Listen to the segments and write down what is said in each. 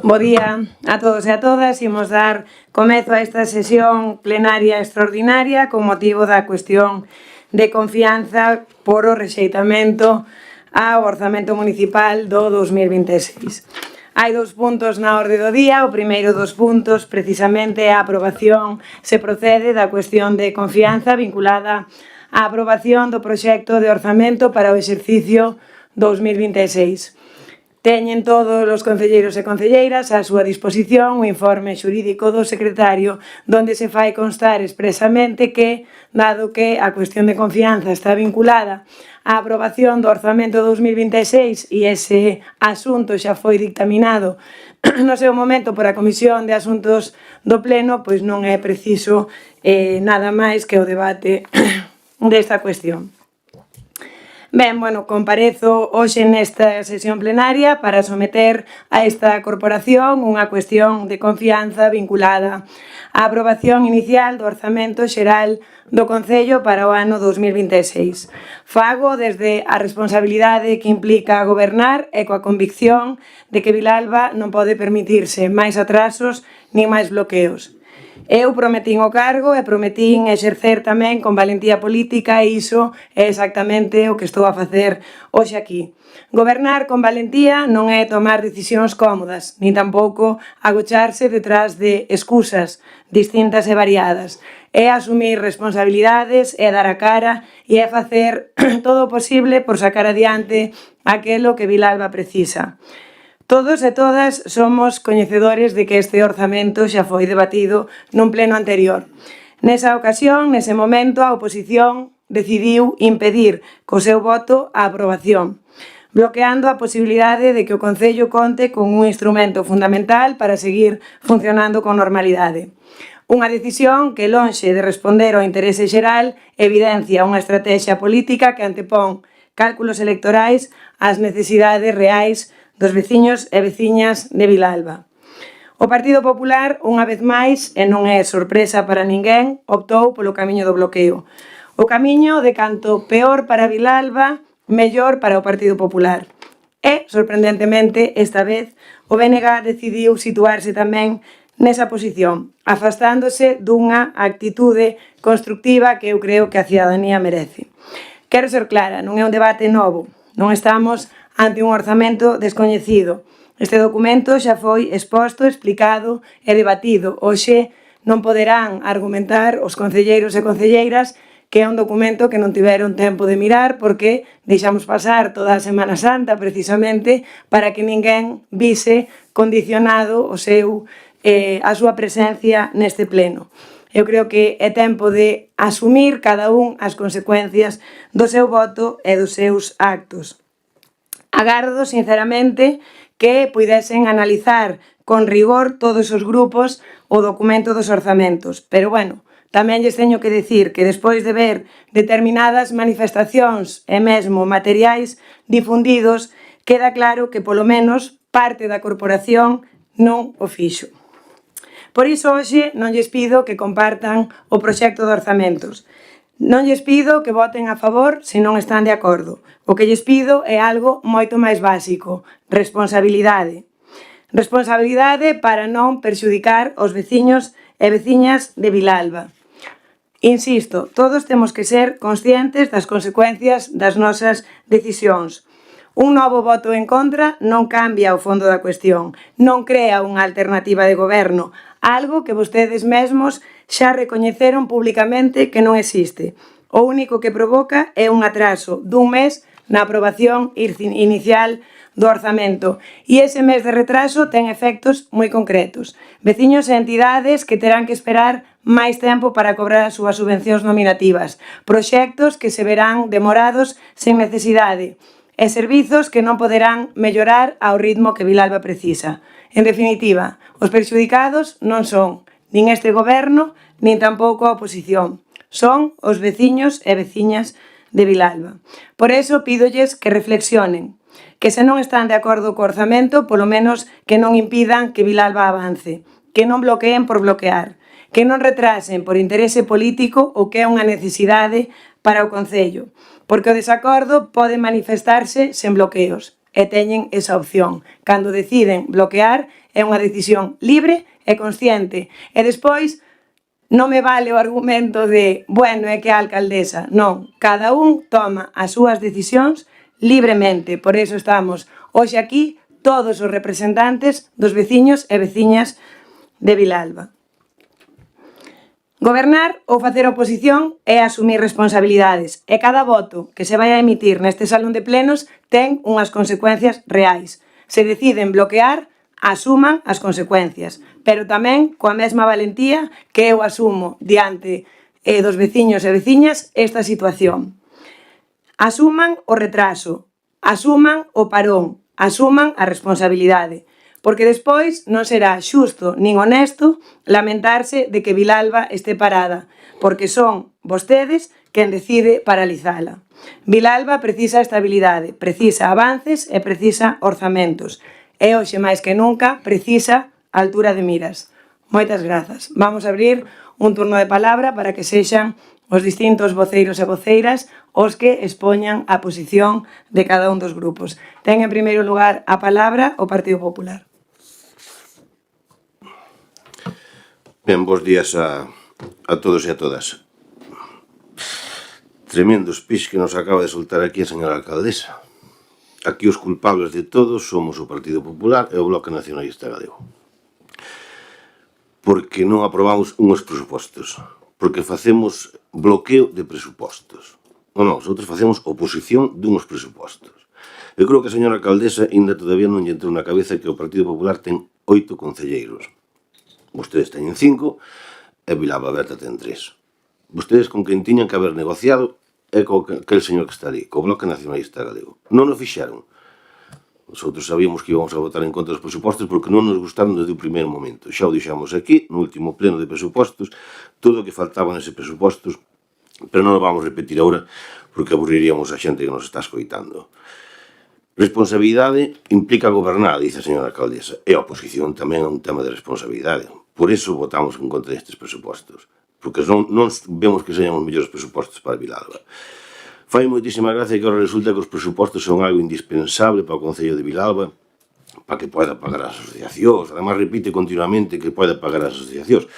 Bo día a todos e a todas. Imos dar comezo a esta sesión plenaria extraordinaria con motivo da cuestión de confianza por o rexeitamento ao orzamento municipal do 2026. Hai dous puntos na orde do día. O primeiro dos puntos, precisamente, a aprobación se procede da cuestión de confianza vinculada á aprobación do proxecto de orzamento para o exercicio 2026. Teñen todos os concelleiros e concelleiras á súa disposición o informe xurídico do secretario donde se fai constar expresamente que, dado que a cuestión de confianza está vinculada á aprobación do orzamento 2026 e ese asunto xa foi dictaminado no seu momento por a Comisión de Asuntos do Pleno, pois non é preciso nada máis que o debate desta cuestión. Ben, comparezo hoxe nesta sesión plenaria para someter a esta corporación unha cuestión de confianza vinculada á aprobación inicial do orzamento xeral do Concello para o ano 2026. Fago desde a responsabilidade que implica gobernar e coa convicción de que Vilalba non pode permitirse máis atrasos nin máis bloqueos. Eu prometín o cargo e prometín exercer tamén con valentía política e iso é exactamente o que estou a facer hoxe aquí. Gobernar con valentía non é tomar decisións cómodas, nin tampouco agocharse detrás de excusas distintas e variadas. É asumir responsabilidades, é dar a cara e é facer todo o posible por sacar adiante aquelo que Vilalba precisa. Todos e todas somos coñecedores de que este orzamento xa foi debatido nun pleno anterior. Nesa ocasión, nese momento, a oposición decidiu impedir co seu voto a aprobación, bloqueando a posibilidade de que o Concello conte con un instrumento fundamental para seguir funcionando con normalidade. Unha decisión que, lonxe de responder ao interese xeral, evidencia unha estrategia política que antepón cálculos electorais ás necesidades reais dos veciños e veciñas de Vilalba. O Partido Popular, unha vez máis, e non é sorpresa para ninguén, optou polo camiño do bloqueo. O camiño de canto peor para Vilalba, mellor para o Partido Popular. E, sorprendentemente, esta vez, o BNG decidiu situarse tamén nesa posición, afastándose dunha actitude constructiva que eu creo que a cidadanía merece. Quero ser clara, non é un debate novo, non estamos ante un orzamento descoñecido. Este documento xa foi exposto, explicado e debatido. Hoxe non poderán argumentar os concelleiros e concelleiras que é un documento que non tiveron tempo de mirar porque deixamos pasar toda a Semana Santa precisamente para que ninguén vise condicionado a súa presencia neste pleno. Eu creo que é tempo de asumir cada un as consecuencias do seu voto e dos seus actos. Agardo, sinceramente, que puidesen analizar con rigor todos os grupos o documento dos orzamentos. Pero, tamén lles teño que dicir que despois de ver determinadas manifestacións e mesmo materiais difundidos, queda claro que, polo menos, parte da corporación non o fixo. Por iso, hoxe, non lles pido que compartan o proxecto de orzamentos. Non lles pido que voten a favor se non están de acordo. O que lles pido é algo moito máis básico: responsabilidade. Responsabilidade para non perxudicar os veciños e veciñas de Vilalba. Insisto, todos temos que ser conscientes das consecuencias das nosas decisións. Un novo voto en contra non cambia o fondo da cuestión, non crea unha alternativa de goberno, algo que vostedes mesmos xa recoñeceron públicamente que non existe. O único que provoca é un atraso dun mes na aprobación inicial do orzamento e ese mes de retraso ten efectos moi concretos. Veciños e entidades que terán que esperar máis tempo para cobrar as súas subvencións nominativas, proxectos que se verán demorados sen necesidade e servizos que non poderán mellorar ao ritmo que Vilalba precisa. En definitiva, os perxudicados non son nin este goberno, nin tampouco a oposición. Son os veciños e veciñas de Vilalba. Por eso, pídolles que reflexionen, que se non están de acordo co orzamento, polo menos que non impidan que Vilalba avance, que non bloqueen por bloquear, que non retrasen por interese político o que é unha necesidade para o Concello, porque o desacordo pode manifestarse sen bloqueos, e teñen esa opción. Cando deciden bloquear é unha decisión libre e consciente. E despois, non me vale o argumento de, bueno, é que a alcaldesa. Non, cada un toma as súas decisións libremente. Por eso estamos hoxe aquí todos os representantes dos veciños e veciñas de Vilalba. Gobernar ou facer oposición é asumir responsabilidades e cada voto que se vai a emitir neste salón de plenos ten unhas consecuencias reais. Se deciden bloquear, asuman as consecuencias, pero tamén coa mesma valentía que eu asumo diante dos veciños e veciñas esta situación. Asuman o retraso, asuman o parón, asuman a responsabilidade. Porque despois non será xusto nin honesto lamentarse de que Vilalba este parada, porque son vostedes quen decide paralizala. Vilalba precisa estabilidade, precisa avances e precisa orzamentos. E hoxe máis que nunca precisa altura de miras. Moitas grazas. Vamos a abrir un turno de palabra para que sexan os distintos voceiros e voceiras os que expoñan a posición de cada un dos grupos. Ten en primeiro lugar a palabra o Partido Popular. Ben, bons días a todos e a todas. Tremendo speech que nos acaba de soltar aquí a señora alcaldesa. Aquí os culpables de todos somos o Partido Popular e o Bloque Nacionalista Galego. Porque non aprobamos unhos presupostos. Porque facemos bloqueo de presupostos. Non, nosotros facemos oposición dunhos presupostos. Eu creo que a señora alcaldesa ainda todavía non lle entrou na cabeza que o Partido Popular ten 8 concelleiros. Vostedes teñen 5 e Vilalba Berta ten 3. Vostedes con quen tiñan que haber negociado é co aquel señor que está ali, co Bloque Nacionalista Galego. Non o fixeron. Nosotros sabíamos que íbamos a votar en contra dos presupostos porque non nos gustaron desde o primeiro momento. Xa o dixamos aquí, no último pleno de presupostos, todo o que faltaba nese presupostos, pero non o vamos a repetir agora porque aburriríamos a xente que nos está escoitando. Responsabilidade implica gobernar, dice a señora alcaldesa, e a oposición tamén é un tema de responsabilidade. Por iso votamos en contra destes presupostos, porque non vemos que sean os mellores presupostos para Vilalba. Fai moitísima gracia que agora resulta que os presupostos son algo indispensable para o Concello de Vilalba, para que poida pagar as asociacións. Además, repite continuamente que poida pagar as asociacións,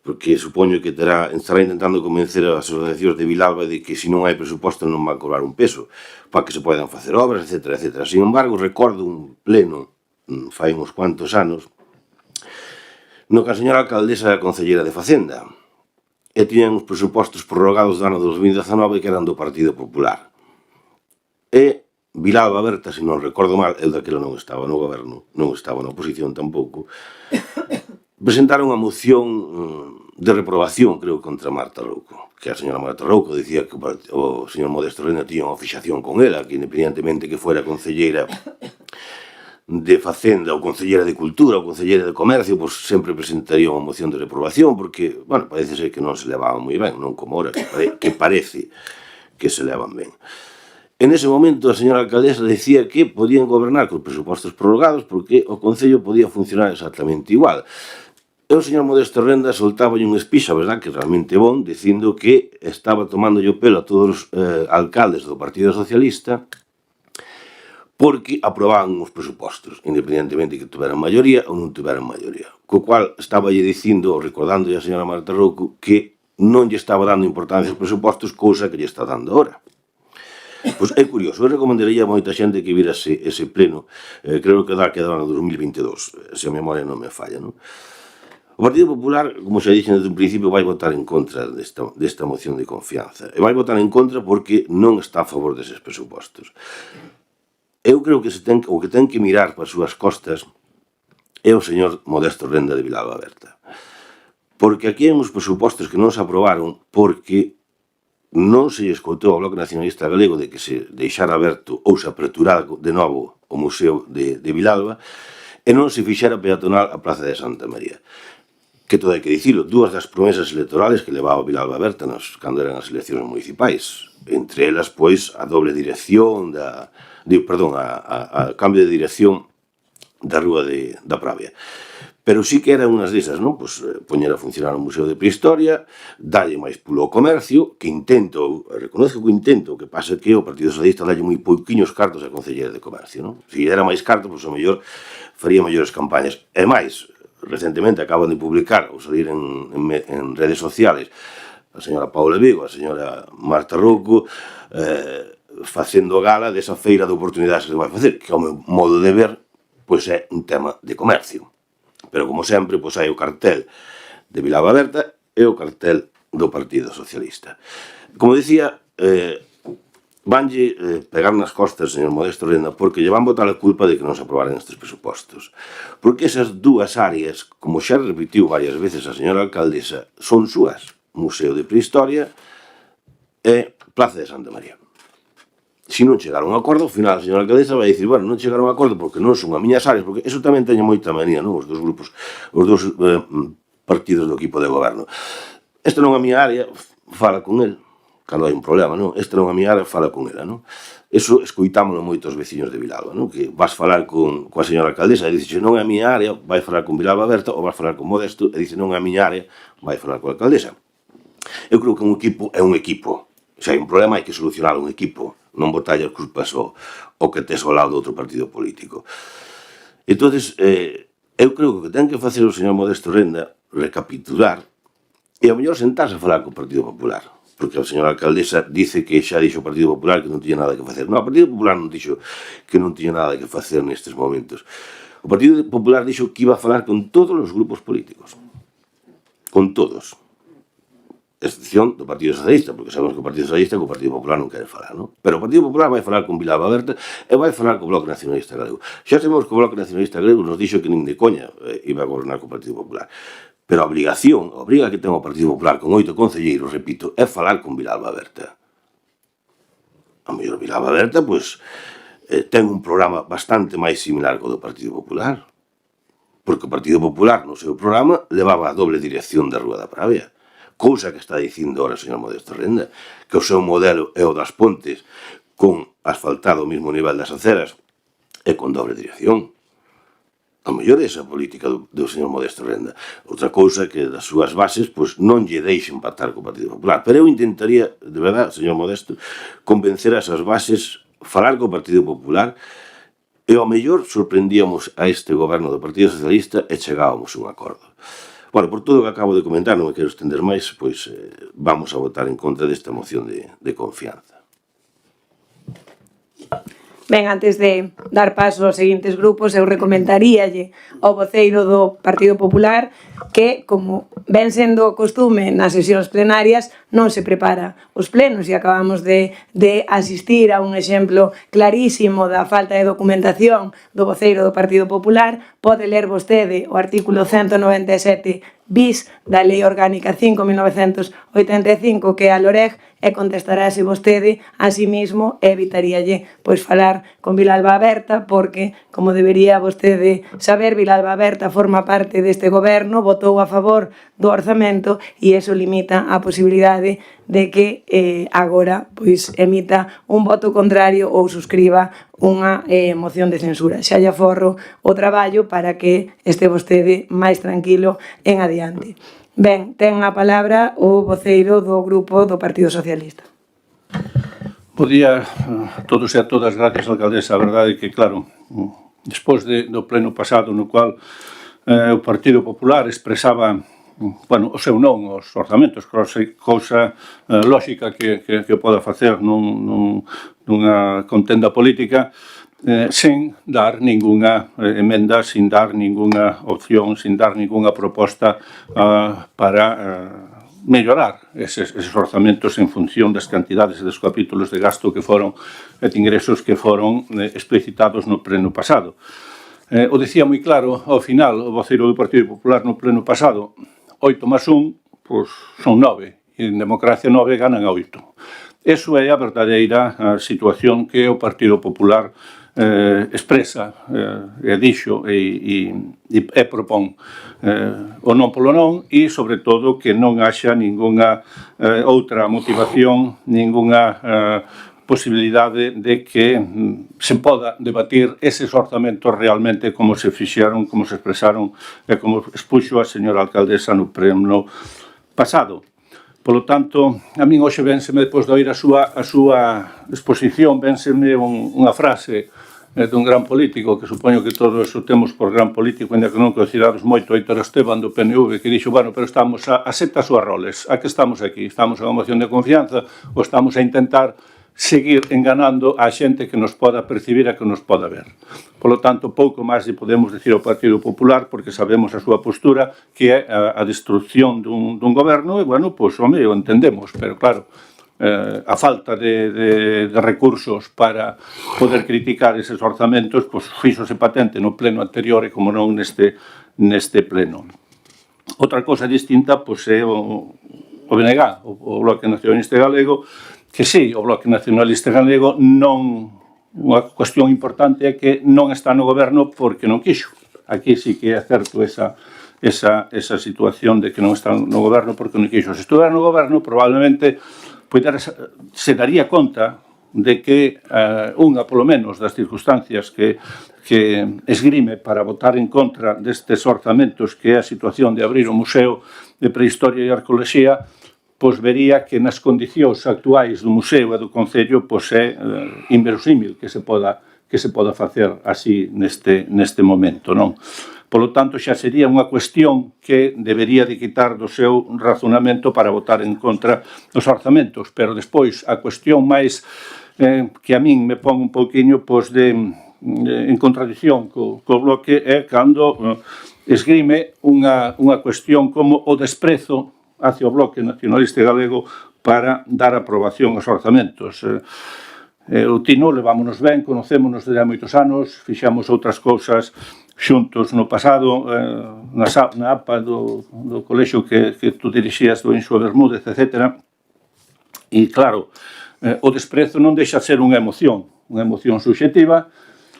porque supoño que estará intentando convencer as asociacións de Vilalba de que se non hai presuposto non van cobrar un peso, para que se poidan facer obras, etc. etc. Sin embargo, recordo un pleno, fai uns cuantos anos, no que a señora alcaldesa era concelleira de Facenda e tiñan os presupostos prorrogados do ano 2019 que eran do Partido Popular. E Vilalba Berta, se non recordo mal, eu daquela non estaba no goberno, non estaba na oposición tampouco, presentaron unha moción de reprobación, creo, contra Marta Rouco, que a señora Marta Rouco dicía que o señor Modesto Renda tiña unha fixación con ela, que independentemente que fuera concelleira de Facenda ou concelleira de Cultura ou concelleira de Comercio, pois sempre presentaría unha moción de reprobación, porque, bueno, parece ser que non se levaban moi ben, non como ahora, que parece que se levan ben. En ese momento a señora alcaldesa decía que podían gobernar con presupostos prorrogados porque o Concello podía funcionar exactamente igual. E o señor Modesto Renda soltaba un speech, a verdad que realmente bon, dicindo que estaba tomando o pelo a todos os alcaldes do Partido Socialista porque aprobaban os presupostos, independentemente que tuveran maioría ou non tuveran maioría. Co cual estaba lle dicindo, recordando a señora Marta Rouco, que non lle estaba dando importancia aos presupostos, cousa que lle está dando ahora. Pois é curioso, eu recomendaría a moita xente que vira ese pleno, creo que quedaba no 2022, se a memoria non me falla, non? O Partido Popular, como xa dixen desde un principio, vai votar en contra desta moción de confianza. E vai votar en contra porque non está a favor deses presupostos. Eu creo que o que ten que mirar para as súas costas é o señor Modesto Renda de Vilalba Berta. Porque aquí hai uns presupostos que non se aprobaron porque non se escoitou ao Bloque Nacionalista Galego de que se deixara aberto ou se aperturara de novo o Museo de Vilalba e non se fixera peatonal a Praza de Santa María. Que todo hai que dicilo, dúas das promesas electorales que levaba Vilalba Berta cando eran as eleccións municipais. Entre elas, pois, a doble dirección a cambio de dirección da Rúa da Pravia. Pero sí que era unhas desas, non? Pois poñer a funcionar o Museo de Prehistoria, dalle máis pulo ao comercio, que intento, reconozco que intento, que pasa que o Partido Socialista dalle moi pouquiños cartos á Concellería de Comercio, non? Se era máis cartos, pois o mellor faría mellores campañas. E máis, recentemente acaban de publicar, ou salir en redes sociales, a señora Paula Vigo, a señora Marta Rouco, facendo gala desa feira de oportunidades que se vai facer, que ao meu modo de ver, pois é un tema de comercio. Pero, como sempre, pois hai o cartel de Villalba Berta e o cartel do Partido Socialista. Como dicía, vanlle pegar nas costas, señor Modesto Renda, porque lle van botar a culpa de que non se aprobaran estes presupostos. Porque esas dúas áreas, como xa repetiu varias veces a señora alcaldesa, son súas. Museo de Prehistoria e Plaza de Santa María. Se non chegaron a un acordo, ao final a señora alcaldesa vai dicir, bueno, non chegaron a un acordo porque non son as miñas áreas, porque eso tamén teñen moita manía, non? Os dos grupos, os dos partidos do equipo de goberno. Esta non é a miña área, fala con el, cando hai un problema, non? Esta non é a miña área, fala con ela, non? Eso escoitámoslo moitos veciños de Villalba, non? Que vas falar coa señora alcaldesa e dice, non é a miña área, vai falar con Villalba Berta, ou vas falar con Modesto e dice, non é a miña área, vai falar coa alcaldesa. Eu creo que un equipo é un equipo. Se hai un problema hai que solucionar un equipo, non botalle as culpas ao que tes ao lado do outro partido político. Entonces, eu creo que o que ten que facer o señor Modesto Renda, recapitular, e ao mellor sentarse a falar co Partido Popular, porque a señora alcaldesa dice que xa dixo o Partido Popular que non tiña nada que facer. Non, o Partido Popular non dixo que non tiña nada que facer nestes momentos. O Partido Popular dixo que iba a falar con todos os grupos políticos. Con todos. Excepción do Partido Socialista, porque sabemos que o Partido Socialista e o Partido Popular non queren falar, non? Pero o Partido Popular vai falar con Villalba Berta e vai falar co Bloque Nacionalista Galego. Xa sabemos que o Bloque Nacionalista Galego nos dixo que nin de coña iba a gobernar co Partido Popular. Pero a obriga que ten o Partido Popular con 8 concelleiros, repito, é falar con Villalba Berta. A mellor Villalba Berta, pois, ten un programa bastante máis similar co do Partido Popular. Porque o Partido Popular, no seu programa, levaba a doble dirección da Rúa da Pravia. Cousa que está dicindo ahora o señor Modesto Renda, que o seu modelo é o das pontes con asfaltado ao mesmo nivel das aceras e con doble dirección. A mellor é esa política do señor Modesto Renda. Outra cousa que das súas bases pois non lle deixen pactar co Partido Popular. Pero eu intentaría, de verdade, señor Modesto, convencer a esas bases, falar co Partido Popular e ao mellor sorprendíamos a este goberno do Partido Socialista e chegábamos a un acordo. Bueno, por todo o que acabo de comentar, non me quero estender máis, pois vamos a votar en contra desta moción de confianza. Ben, antes de dar paso aos seguintes grupos, eu recomendaríalle ao voceiro do Partido Popular que, como ven sendo costume nas sesións plenarias, non se prepara os plenos e acabamos de asistir a un exemplo clarísimo da falta de documentación do voceiro do Partido Popular. Pode ler vostede o artículo 197 bis da Lei Orgánica 5.985 que é a LOREG e contestarase vostede a sí mismo e evitaríalle pois falar con Villalba Berta porque, como debería vostede saber, Villalba Berta forma parte deste goberno, votou a favor do orzamento e iso limita a posibilidade de que agora pois emita un voto contrario ou suscriba unha moción de censura. Xa lle aforro o traballo para que este vostede máis tranquilo en adiante. Ben, ten a palabra o voceiro do grupo do Partido Socialista. Bo día a todos e a todas, gracias, alcaldesa. A verdade é que, claro, despois do pleno pasado no cual o Partido Popular expresaba o seu non aos orzamentos, cousa lógica que poda facer nunha contenda política, sen dar ningunha emenda, sin dar ningunha opción, sin dar ningunha proposta para mellorar eses orzamentos en función das cantidades e dos capítulos de gasto que foron e de ingresos que foron explicitados no pleno pasado. O dicía moi claro, ao final, o voceiro do Partido Popular no pleno pasado, 8 más 1, pois son 9, e en democracia 9 ganan a 8. Eso é a verdadeira situación que o Partido Popular expresa, e dixo e propón o non polo non e, sobre todo, que non haxa ningunha outra motivación, ningunha posibilidade de que se poda debatir eses orzamentos realmente como se fixeron, como se expresaron e como expuxo a señora alcaldesa no pleno pasado. Polo tanto, a min hoxe vénseme, depois de oír a súa exposición, vénseme unha frase dun gran político, que supoño que todos o temos por gran político, ainda que non considerados moito, Héctor Esteban do PNV, que dixo, bueno, pero estamos a sete as súas roles, a que estamos aquí? Estamos a unha moción de confianza ou estamos a intentar seguir enganando a xente que nos poda percibir e que nos poda ver. Polo tanto, pouco máis lle podemos dicir ao Partido Popular, porque sabemos a súa postura, que é a destrucción dun goberno, e, bueno, pois, home, o entendemos, pero, claro, a falta de recursos para poder criticar eses orzamentos, pois, fíxose patente no pleno anterior e, como non, neste pleno. Outra cousa distinta, pois, é o BNG, o Bloque Nacionalista Galego, que sí, o Bloque Nacionalista Galego non... Unha cuestión importante é que non está no goberno porque non quixo. Aquí sí que é certo esa situación de que non está no goberno porque non quixo. Se estuviera no goberno, probablemente se daría conta de que unha, polo menos, das circunstancias que esgrime para votar en contra destes orzamentos, que é a situación de abrir o Museo de Prehistoria e Arqueoloxía, pois vería que nas condicións actuais do Museo e do Concello pois é inverosímil que se poda facer así neste momento, non? Polo tanto, xa sería unha cuestión que debería de quitar do seu razonamento para votar en contra dos orzamentos, pero despois a cuestión máis que a min me pon un pouquiño pois en contradición co Bloque é cando esgrime unha cuestión como o desprezo hacia o Bloque Nacionalista Galego para dar aprobación aos orzamentos. O Tino levámonos ben, conocémonos desde há moitos anos, fixamos outras cousas xuntos no pasado, na APA do colexio que tú dirixías do Insua Bermúdez, etc. E, claro, o desprezo non deixa de ser unha emoción subxectiva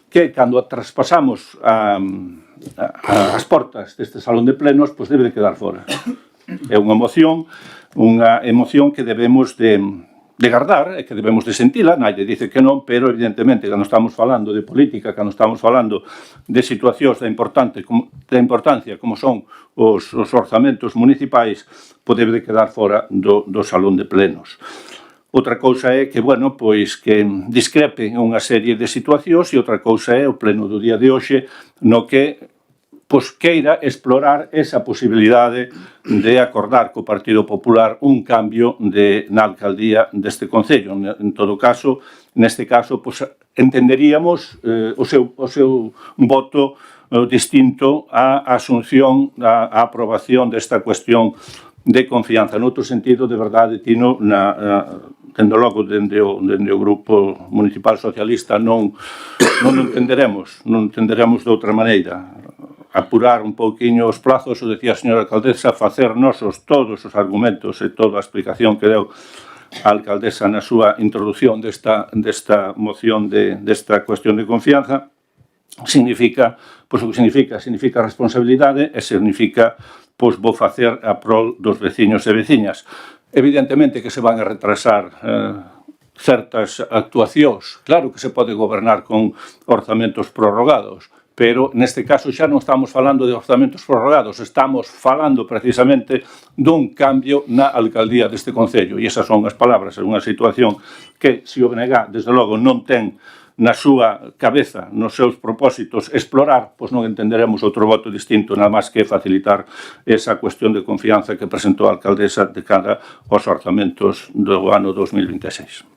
que, cando a traspasamos as portas deste salón de plenos, pois debe de quedar fora. É unha emoción que debemos de guardar e que debemos de sentila, nadie dice que non, pero evidentemente cando estamos falando de política, cando estamos falando de situacións da importancia como son os orzamentos municipais, debe de quedar fora do salón de plenos. Outra cousa é que, bueno, pois que discrepe unha serie de situacións e outra cousa é o pleno do día de hoxe no que pois queira explorar esa posibilidade de acordar co Partido Popular un cambio na alcaldía deste Concello. En todo caso, neste caso, pois entenderíamos o seu voto distinto á asunción, á aprobación desta cuestión de confianza. Noutro sentido, de verdade, Tino, dende logo, dende o Grupo Municipal Socialista, non entenderemos de outra maneira. Apurar un pouquiño os plazos, o decía a señora alcaldesa, facer nosos todos os argumentos e toda a explicación que deu a alcaldesa na súa introducción desta moción, desta cuestión de confianza, significa responsabilidade e significa, pois, vou facer a prol dos veciños e veciñas. Evidentemente que se van a retrasar certas actuacións. Claro que se pode gobernar con orzamentos prorrogados, pero neste caso xa non estamos falando de orzamentos prorrogados, estamos falando precisamente dun cambio na alcaldía deste Concello. E esas son as palabras, é unha situación que, se o BNG, desde logo, non ten na súa cabeza, nos seus propósitos, explorar, pois non entenderemos outro voto distinto, nada máis que facilitar esa cuestión de confianza que presentou a alcaldesa de cara aos orzamentos do ano 2026.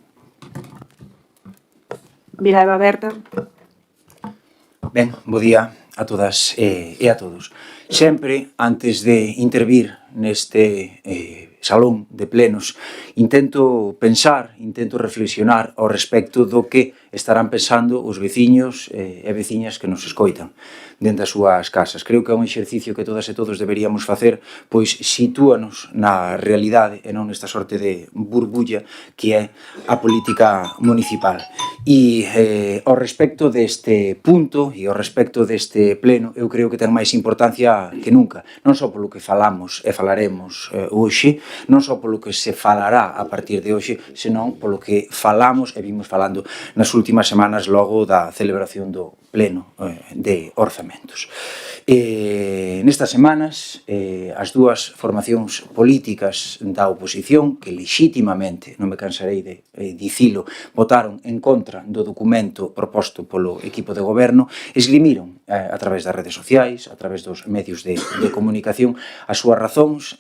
Villalba Berta. Ben, bo día a todas e a todos. Sempre, antes de intervir neste salón de plenos, intento pensar, intento reflexionar ao respecto do que estarán pensando os veciños e veciñas que nos escoitan dentro das súas casas. Creo que é un exercicio que todas e todos deberíamos facer, pois sitúanos na realidade e non nesta sorte de burbulla que é a política municipal. E ao respecto deste punto e ao respecto deste pleno, eu creo que ten máis importancia que nunca, non só polo que falamos e falaremos hoxe, non só polo que se falará a partir de hoxe, senón polo que falamos e vimos falando nas últimas semanas logo da celebración do pleno de orzamentos. Nestas semanas, as dúas formacións políticas da oposición, que legitimamente, non me cansarei de dicilo, votaron en contra do documento proposto polo equipo de goberno, esgrimiron a través das redes sociais, a través dos medios de comunicación, as súas razóns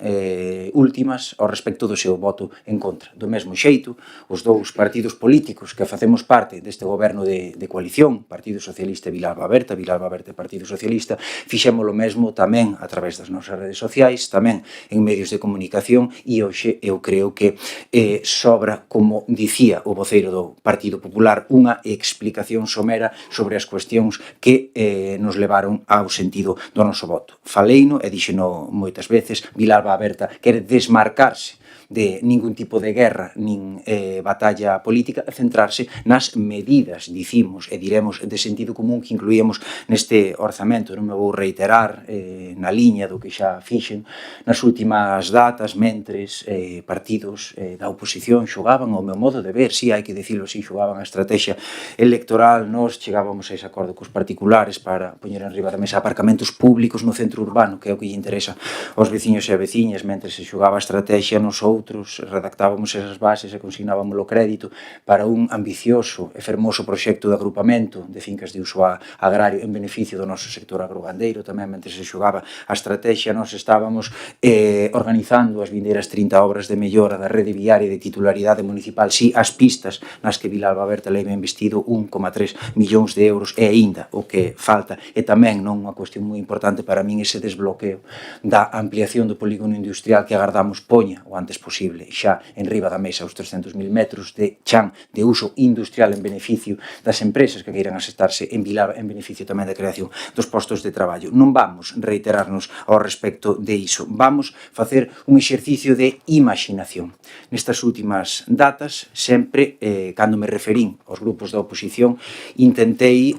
últimas ao respecto do seu voto en contra. Do mesmo xeito, os dous partidos políticos que facemos parte deste goberno de coalición, Partido Socialista e Vilalba Aberta e Partido Socialista, fixemos o mesmo tamén a través das nosas redes sociais, tamén en medios de comunicación, e hoxe eu creo que sobra, como dicía o voceiro do Partido Popular, unha explicación somera sobre as cuestións que nos levaron ao sentido do noso voto. Faleino, e dixeno moitas veces, Vilalba Aberta quere desmarcarse de ningún tipo de guerra nin batalla política, e centrarse nas medidas, dicimos e diremos de sentido común que incluíamos neste orzamento. Non me vou reiterar na liña do que xa fixen nas últimas datas, mentres partidos da oposición xogaban, ao meu modo de ver, si hai que dicilo así, xogaban a estrategia electoral. Nós chegábamos a ese acordo cos particulares para poñer en riba da mesa aparcamentos públicos no centro urbano, que é o que lle interesa aos veciños e a veciñas, mentre se xogaba a estrategia nos outros, redactábamos esas bases e consignábamos o crédito para un ambicioso e fermoso proxecto de agrupamento de fincas de uso agrario en beneficio do noso sector agrogandeiro. Tamén, mentre se xogaba a estrategia, nós estábamos organizando as vindeiras 30 obras de mellora da rede viaria de titularidade municipal, si as pistas nas que Vilalba Aberta leva investido 1,3 millóns de euros, e aínda o que falta, e tamén non unha cuestión moi importante para min, ese desbloqueo da ampliación do polígono industrial que agardamos poña o antes posible xa en riba da mesa os 300.000 metros de chan de uso industrial en beneficio das empresas que queiran asentarse en Vilalba, en beneficio tamén da creación dos postos de traballo. Non vamos reiterarnos ao respecto de iso, vamos facer un exercicio de imaginación. Nestas últimas datas, sempre, cando me referín aos grupos da oposición, intentei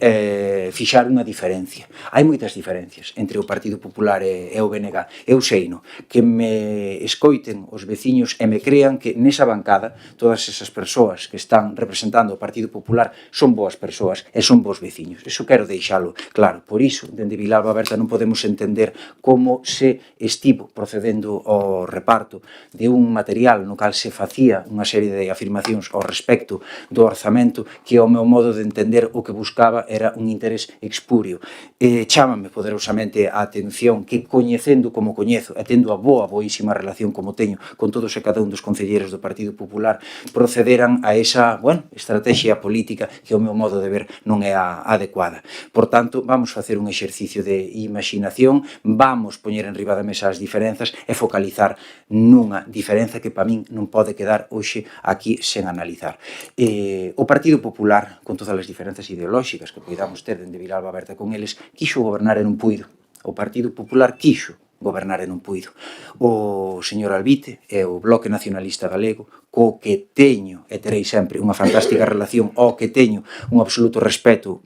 fixar unha diferencia. Hai moitas diferencias entre o Partido Popular e o BNG. Eu seino que me escoiten os veciños e me crean que nesa bancada todas esas persoas que están representando o Partido Popular son boas persoas e son bons veciños. Iso quero deixalo claro. Por iso, dende Vilalba Aberta non podemos entender como se estivo procedendo ao reparto de un material no cal se facía unha serie de afirmacións ao respecto do orzamento que, ao meu modo de entender, o que buscaba era un interés expurio. Chámame poderosamente a atención que, coñecendo como coñezo e tendo a boísima relación como teño con todos e cada un dos concelleiros do Partido Popular, procederan a esa, estrategia política que, ao meu modo de ver, non é a adecuada. Por tanto, vamos facer un exercicio de imaginación, vamos poñer en riba da mesa as diferenzas e focalizar nunha diferenza que para min non pode quedar hoxe aquí sen analizar. O Partido Popular, con todas as diferenzas ideolóxicas que poidamos ter dende Vilalba Aberta con eles, quixo gobernar e non puido. O Partido Popular quixo gobernar e non puido. O señor Alvite e o Bloque Nacionalista Galego, co que teño e terei sempre unha fantástica relación, ao que teño un absoluto respeto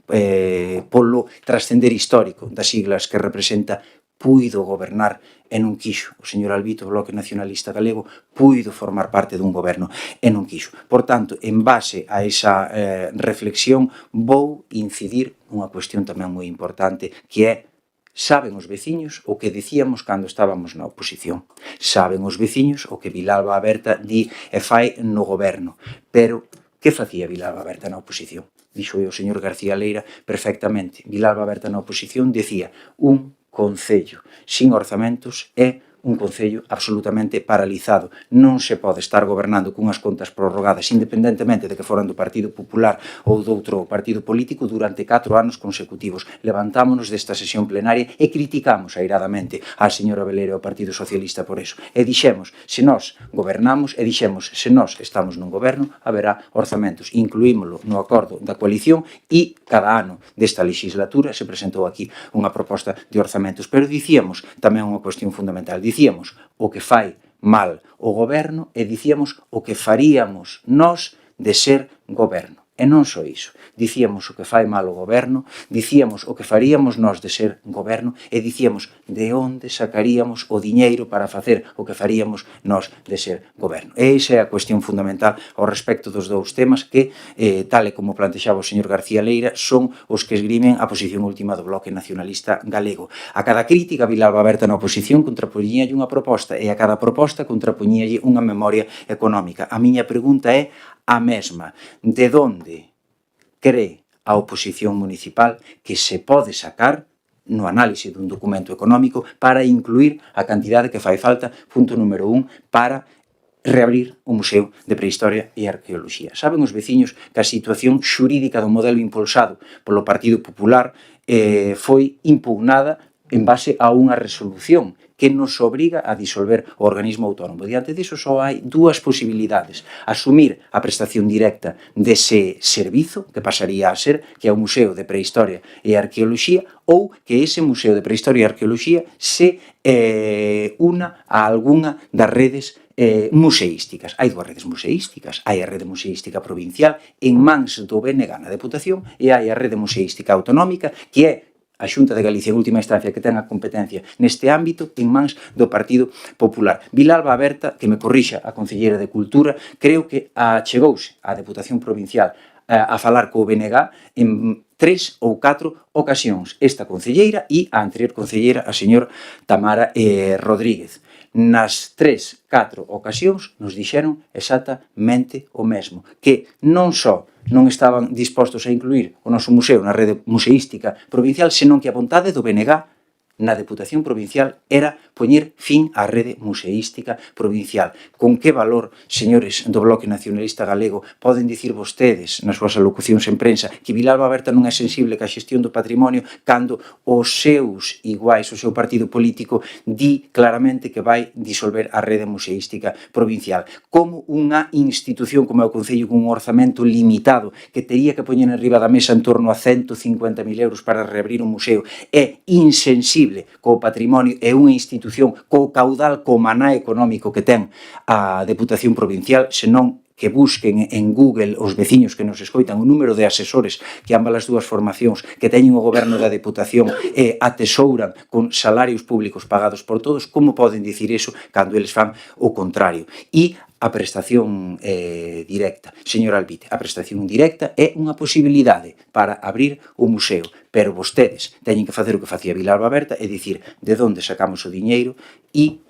polo trascender histórico das siglas que representa, puido gobernar e non quixo. O señor Alvite, o Bloque Nacionalista Galego, puido formar parte dun goberno e non quixo. Por tanto, en base a esa reflexión, vou incidir nunha cuestión tamén moi importante, que é: saben os veciños o que dicíamos cando estábamos na oposición. Saben os veciños o que Vilalba Aberta di e fai no goberno. Pero, que facía Vilalba Aberta na oposición? Dixo o señor García Leira perfectamente. Vilalba Aberta na oposición decía: un concello sin orzamentos é un concello absolutamente paralizado. Non se pode estar gobernando cunhas contas prorrogadas, independentemente de que foran do Partido Popular ou doutro partido político, durante 4 anos consecutivos. Levantámonos desta sesión plenaria e criticamos airadamente a señora Velera e ao Partido Socialista por eso. E dixemos, se nós gobernamos, e dixemos, se nós estamos nun goberno, haberá orzamentos. Incluímolo no acordo da coalición e cada ano desta legislatura se presentou aquí unha proposta de orzamentos. Pero dicíamos tamén unha cuestión fundamental. Dicíamos o que fai mal o goberno e dicíamos o que faríamos nós de ser goberno. E non só iso, dicíamos o que fai mal o goberno, dicíamos o que faríamos nós de ser goberno e dicíamos de onde sacaríamos o diñeiro para facer o que faríamos nós de ser goberno. E esa é a cuestión fundamental ao respecto dos dous temas que, tal e como plantexaba o señor García Leira, son os que esgrimen a posición última do Bloque Nacionalista Galego. A cada crítica, Vilalba Berta na oposición contrapoñíalle unha proposta e a cada proposta contrapoñíalle unha memoria económica. A miña pregunta é a mesma. De onde cree a oposición municipal que se pode sacar no análise dun documento económico para incluir a cantidade que fai falta, punto número 1, para reabrir o Museo de Prehistoria e Arqueoloxía. Saben os veciños que a situación xurídica do modelo impulsado polo Partido Popular foi impugnada en base a unha resolución que nos obriga a disolver o organismo autónomo. Diante disso só hai dúas posibilidades. Asumir a prestación directa dese servizo, que pasaría a ser que é o Museo de Prehistoria e Arqueoloxía, ou que ese Museo de Prehistoria e Arqueoloxía se una a algunha das redes museísticas. Hai dúas redes museísticas. Hai a rede museística provincial en mans do BNG na Deputación e hai a rede museística autonómica que é a Xunta de Galicia en última instancia que ten a competencia neste ámbito en mans do Partido Popular. Vilalba Berta, que me corrixa a concelleira de Cultura, creo que achegouse á Deputación Provincial a falar co BNG en 3 ou 4 ocasións. Esta concelleira e a anterior concelleira, a señor Tamara Rodríguez. Nas 3, 4 ocasións nos dixeron exactamente o mesmo, que non só non estaban dispostos a incluir o noso museo na rede museística provincial, senón que a vontade do BNG na Deputación Provincial era poñer fin á rede museística provincial. Con que valor, señores do Bloque Nacionalista Galego, poden dicir vostedes nas súas alocucións en prensa que Vilalba Berta non é sensible ca xestión do patrimonio cando os seus iguais, o seu partido político, di claramente que vai disolver a rede museística provincial? Como unha institución como é o Concello con un orzamento limitado que tería que poñer en riba da mesa en torno a 150.000 euros para reabrir un museo é insensible co patrimonio e unha institución co caudal, co maná económico que ten a Deputación Provincial, senón que busquen en Google os veciños que nos escoitan o número de asesores que ambas as dúas formacións que teñen o goberno da Deputación e atesouran con salarios públicos pagados por todos, como poden dicir iso cando eles fan o contrario? E a prestación directa. Señor Albite, a prestación directa é unha posibilidade para abrir o museo, pero vostedes teñen que facer o que facía Vilalba Berta e dicir de onde sacamos o diñeiro e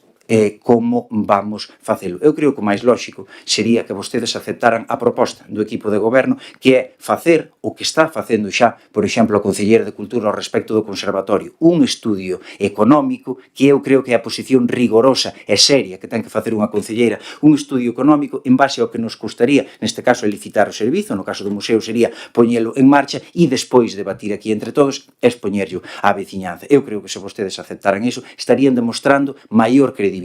como vamos facelo. Eu creo que o máis lóxico sería que vostedes aceptaran a proposta do equipo de goberno, que é facer o que está facendo xa, por exemplo, a Concelleira de Cultura ao respecto do Conservatorio, un estudio económico, que eu creo que é a posición rigorosa e seria que ten que facer unha concelleira, un estudio económico en base ao que nos costaría, neste caso, licitar o servizo, no caso do museo sería poñelo en marcha e despois debatir aquí entre todos e expoñerlo á veciñanza. Eu creo que se vostedes aceptaran iso, estarían demostrando maior credibilidade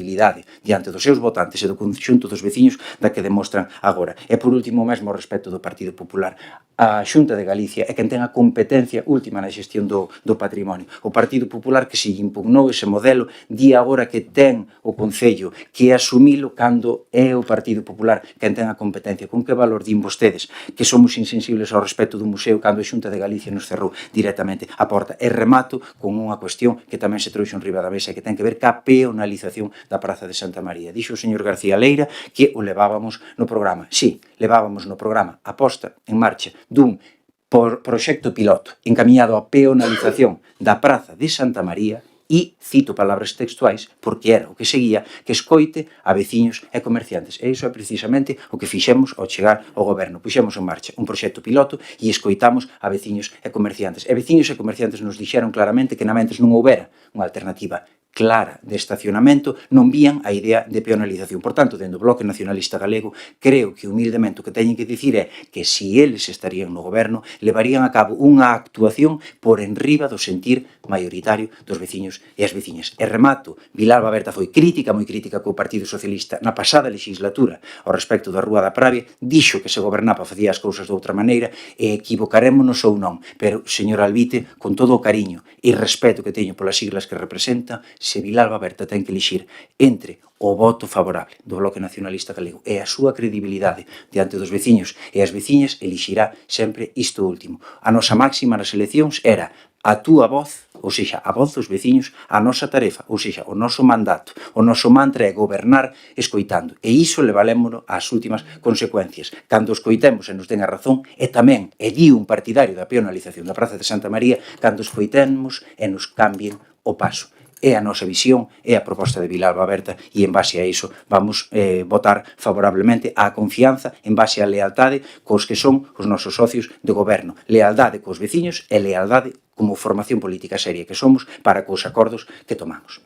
diante dos seus votantes e do conxunto dos veciños da que demostran agora. E por último, mesmo respecto do Partido Popular, a Xunta de Galicia é quen ten a competencia última na xestión do patrimonio. O Partido Popular que se impugnou ese modelo di agora que ten o Concello que asumilo cando é o Partido Popular quen ten a competencia. Con que valor din vostedes que somos insensibles ao respecto do museo cando a Xunta de Galicia nos cerrou directamente a porta? E remato con unha cuestión que tamén se trouxe en riba da mesa e que ten que ver ca peonalización da Praza de Santa María. Dixo o señor García Leira que o levábamos no programa. Sí, levábamos no programa a posta en marcha dun proxecto piloto encamiñado á peonalización da Praza de Santa María e cito palabras textuais porque era o que seguía que escoite a veciños e comerciantes. E iso é precisamente o que fixemos ao chegar ao goberno. Puxemos en marcha un proxecto piloto e escoitamos a veciños e comerciantes. E veciños e comerciantes nos dixeron claramente que namentes non houbera unha alternativa clara de estacionamento, non vían a idea de peonalización. Por tanto, dentro do Bloque Nacionalista Galego, creo que humildemente o que teñen que dicir é que se eles estarían no goberno, levarían a cabo unha actuación por enriba do sentir maioritario dos veciños e as veciñas. E remato, Vilalba Berta foi crítica, moi crítica co Partido Socialista na pasada legislatura ao respecto da Rúa da Pravia, dixo que se gobernaba facía as cousas de outra maneira e equivocarémonos ou non, pero, señor Alvite, con todo o cariño e respeto que teño polas siglas que representa, se Vilalba Berta ten que elixir entre o voto favorable do Bloque Nacionalista Galego e a súa credibilidade diante dos veciños e as veciñas, elixirá sempre isto último. A nosa máxima nas eleccións era a túa voz, ou seja, a voz dos veciños, a nosa tarefa, ou seja, o noso mandato, o noso mantra é gobernar escoitando. E iso levalémolo ás últimas consecuencias. Cando escoitemos e nos den a razón, e tamén, e di un partidario da peonalización da Praza de Santa María, cando escoitemos e nos cambien o paso. É a nosa visión, é a proposta de Vilalba Berta e en base a iso vamos votar favorablemente á confianza en base á lealtade cos que son os nosos socios de goberno, lealdade cos veciños e lealdade como formación política seria que somos para cos acordos que tomamos.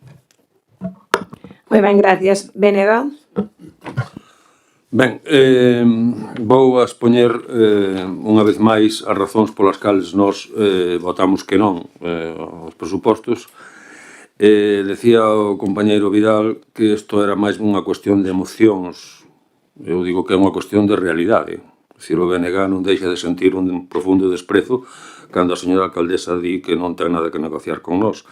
Moi ben, gracias. Bénega. Ben, vou a expoñer unha vez máis as razóns polas cales nós votamos que non aos presupostos. Decía o compañeiro Vidal que isto era máis unha cuestión de emocións. Eu digo que é unha cuestión de realidade. Se o BNG non deixa de sentir un profundo desprezo cando a señora alcaldesa di que non ten nada que negociar con nós.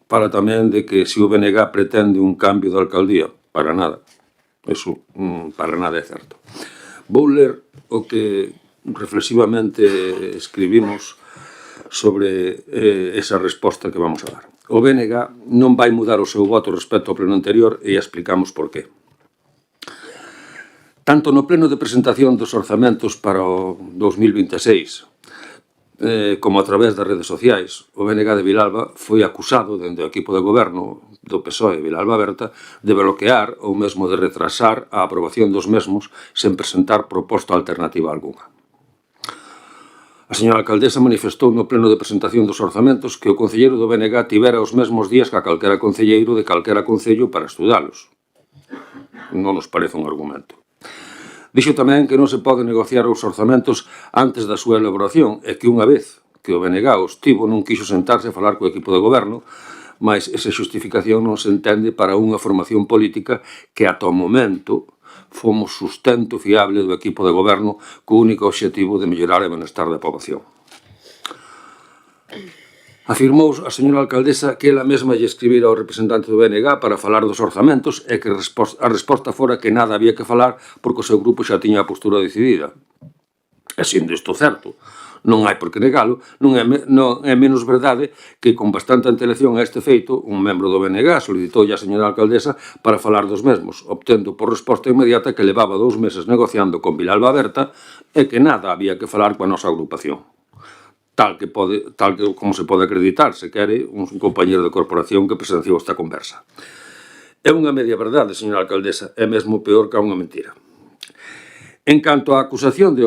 Fala tamén de que se o BNG pretende un cambio de alcaldía, para nada. Eso para nada é certo. Vou ler o que reflexivamente escribimos sobre esa resposta que vamos a dar. O BNG non vai mudar o seu voto respecto ao pleno anterior e explicamos por qué. Tanto no pleno de presentación dos orzamentos para o 2026 como a través das redes sociais, o BNG de Vilalba foi acusado dende o equipo de goberno do PSOE Vilalba Berta de bloquear ou mesmo de retrasar a aprobación dos mesmos sen presentar proposta alternativa algunha. A señora alcaldesa manifestou no pleno de presentación dos orzamentos que o concelleiro do BNG tivera os mesmos días que a calquera concelleiro de calquera concello para estudalos. Non nos parece un argumento. Dixo tamén que non se pode negociar os orzamentos antes da súa elaboración e que unha vez que o BNG os tivo non quixo sentarse a falar co equipo de goberno, mas esa xustificación non se entende para unha formación política que ata o momento fomos sustento fiable do equipo de goberno co único obxectivo de mellorar o benestar da poboación. Afirmou a señora alcaldesa que ela mesma lle escribira ao representante do BNG para falar dos orzamentos e que a resposta fora que nada había que falar porque o seu grupo xa tiña a postura decidida. E sendo isto certo, non hai por que negalo, non é menos verdade que con bastante antelación a este feito, un membro do BNG solicitoulle a señora alcaldesa para falar dos mesmos, obtendo por resposta inmediata que levaba 2 meses negociando con Vilalba Berta e que nada había que falar coa nosa agrupación. Tal que como se pode acreditar, se quere, un compañeiro de corporación que presenciou esta conversa. É unha media verdade, señora alcaldesa, é mesmo peor que unha mentira. En canto á acusación de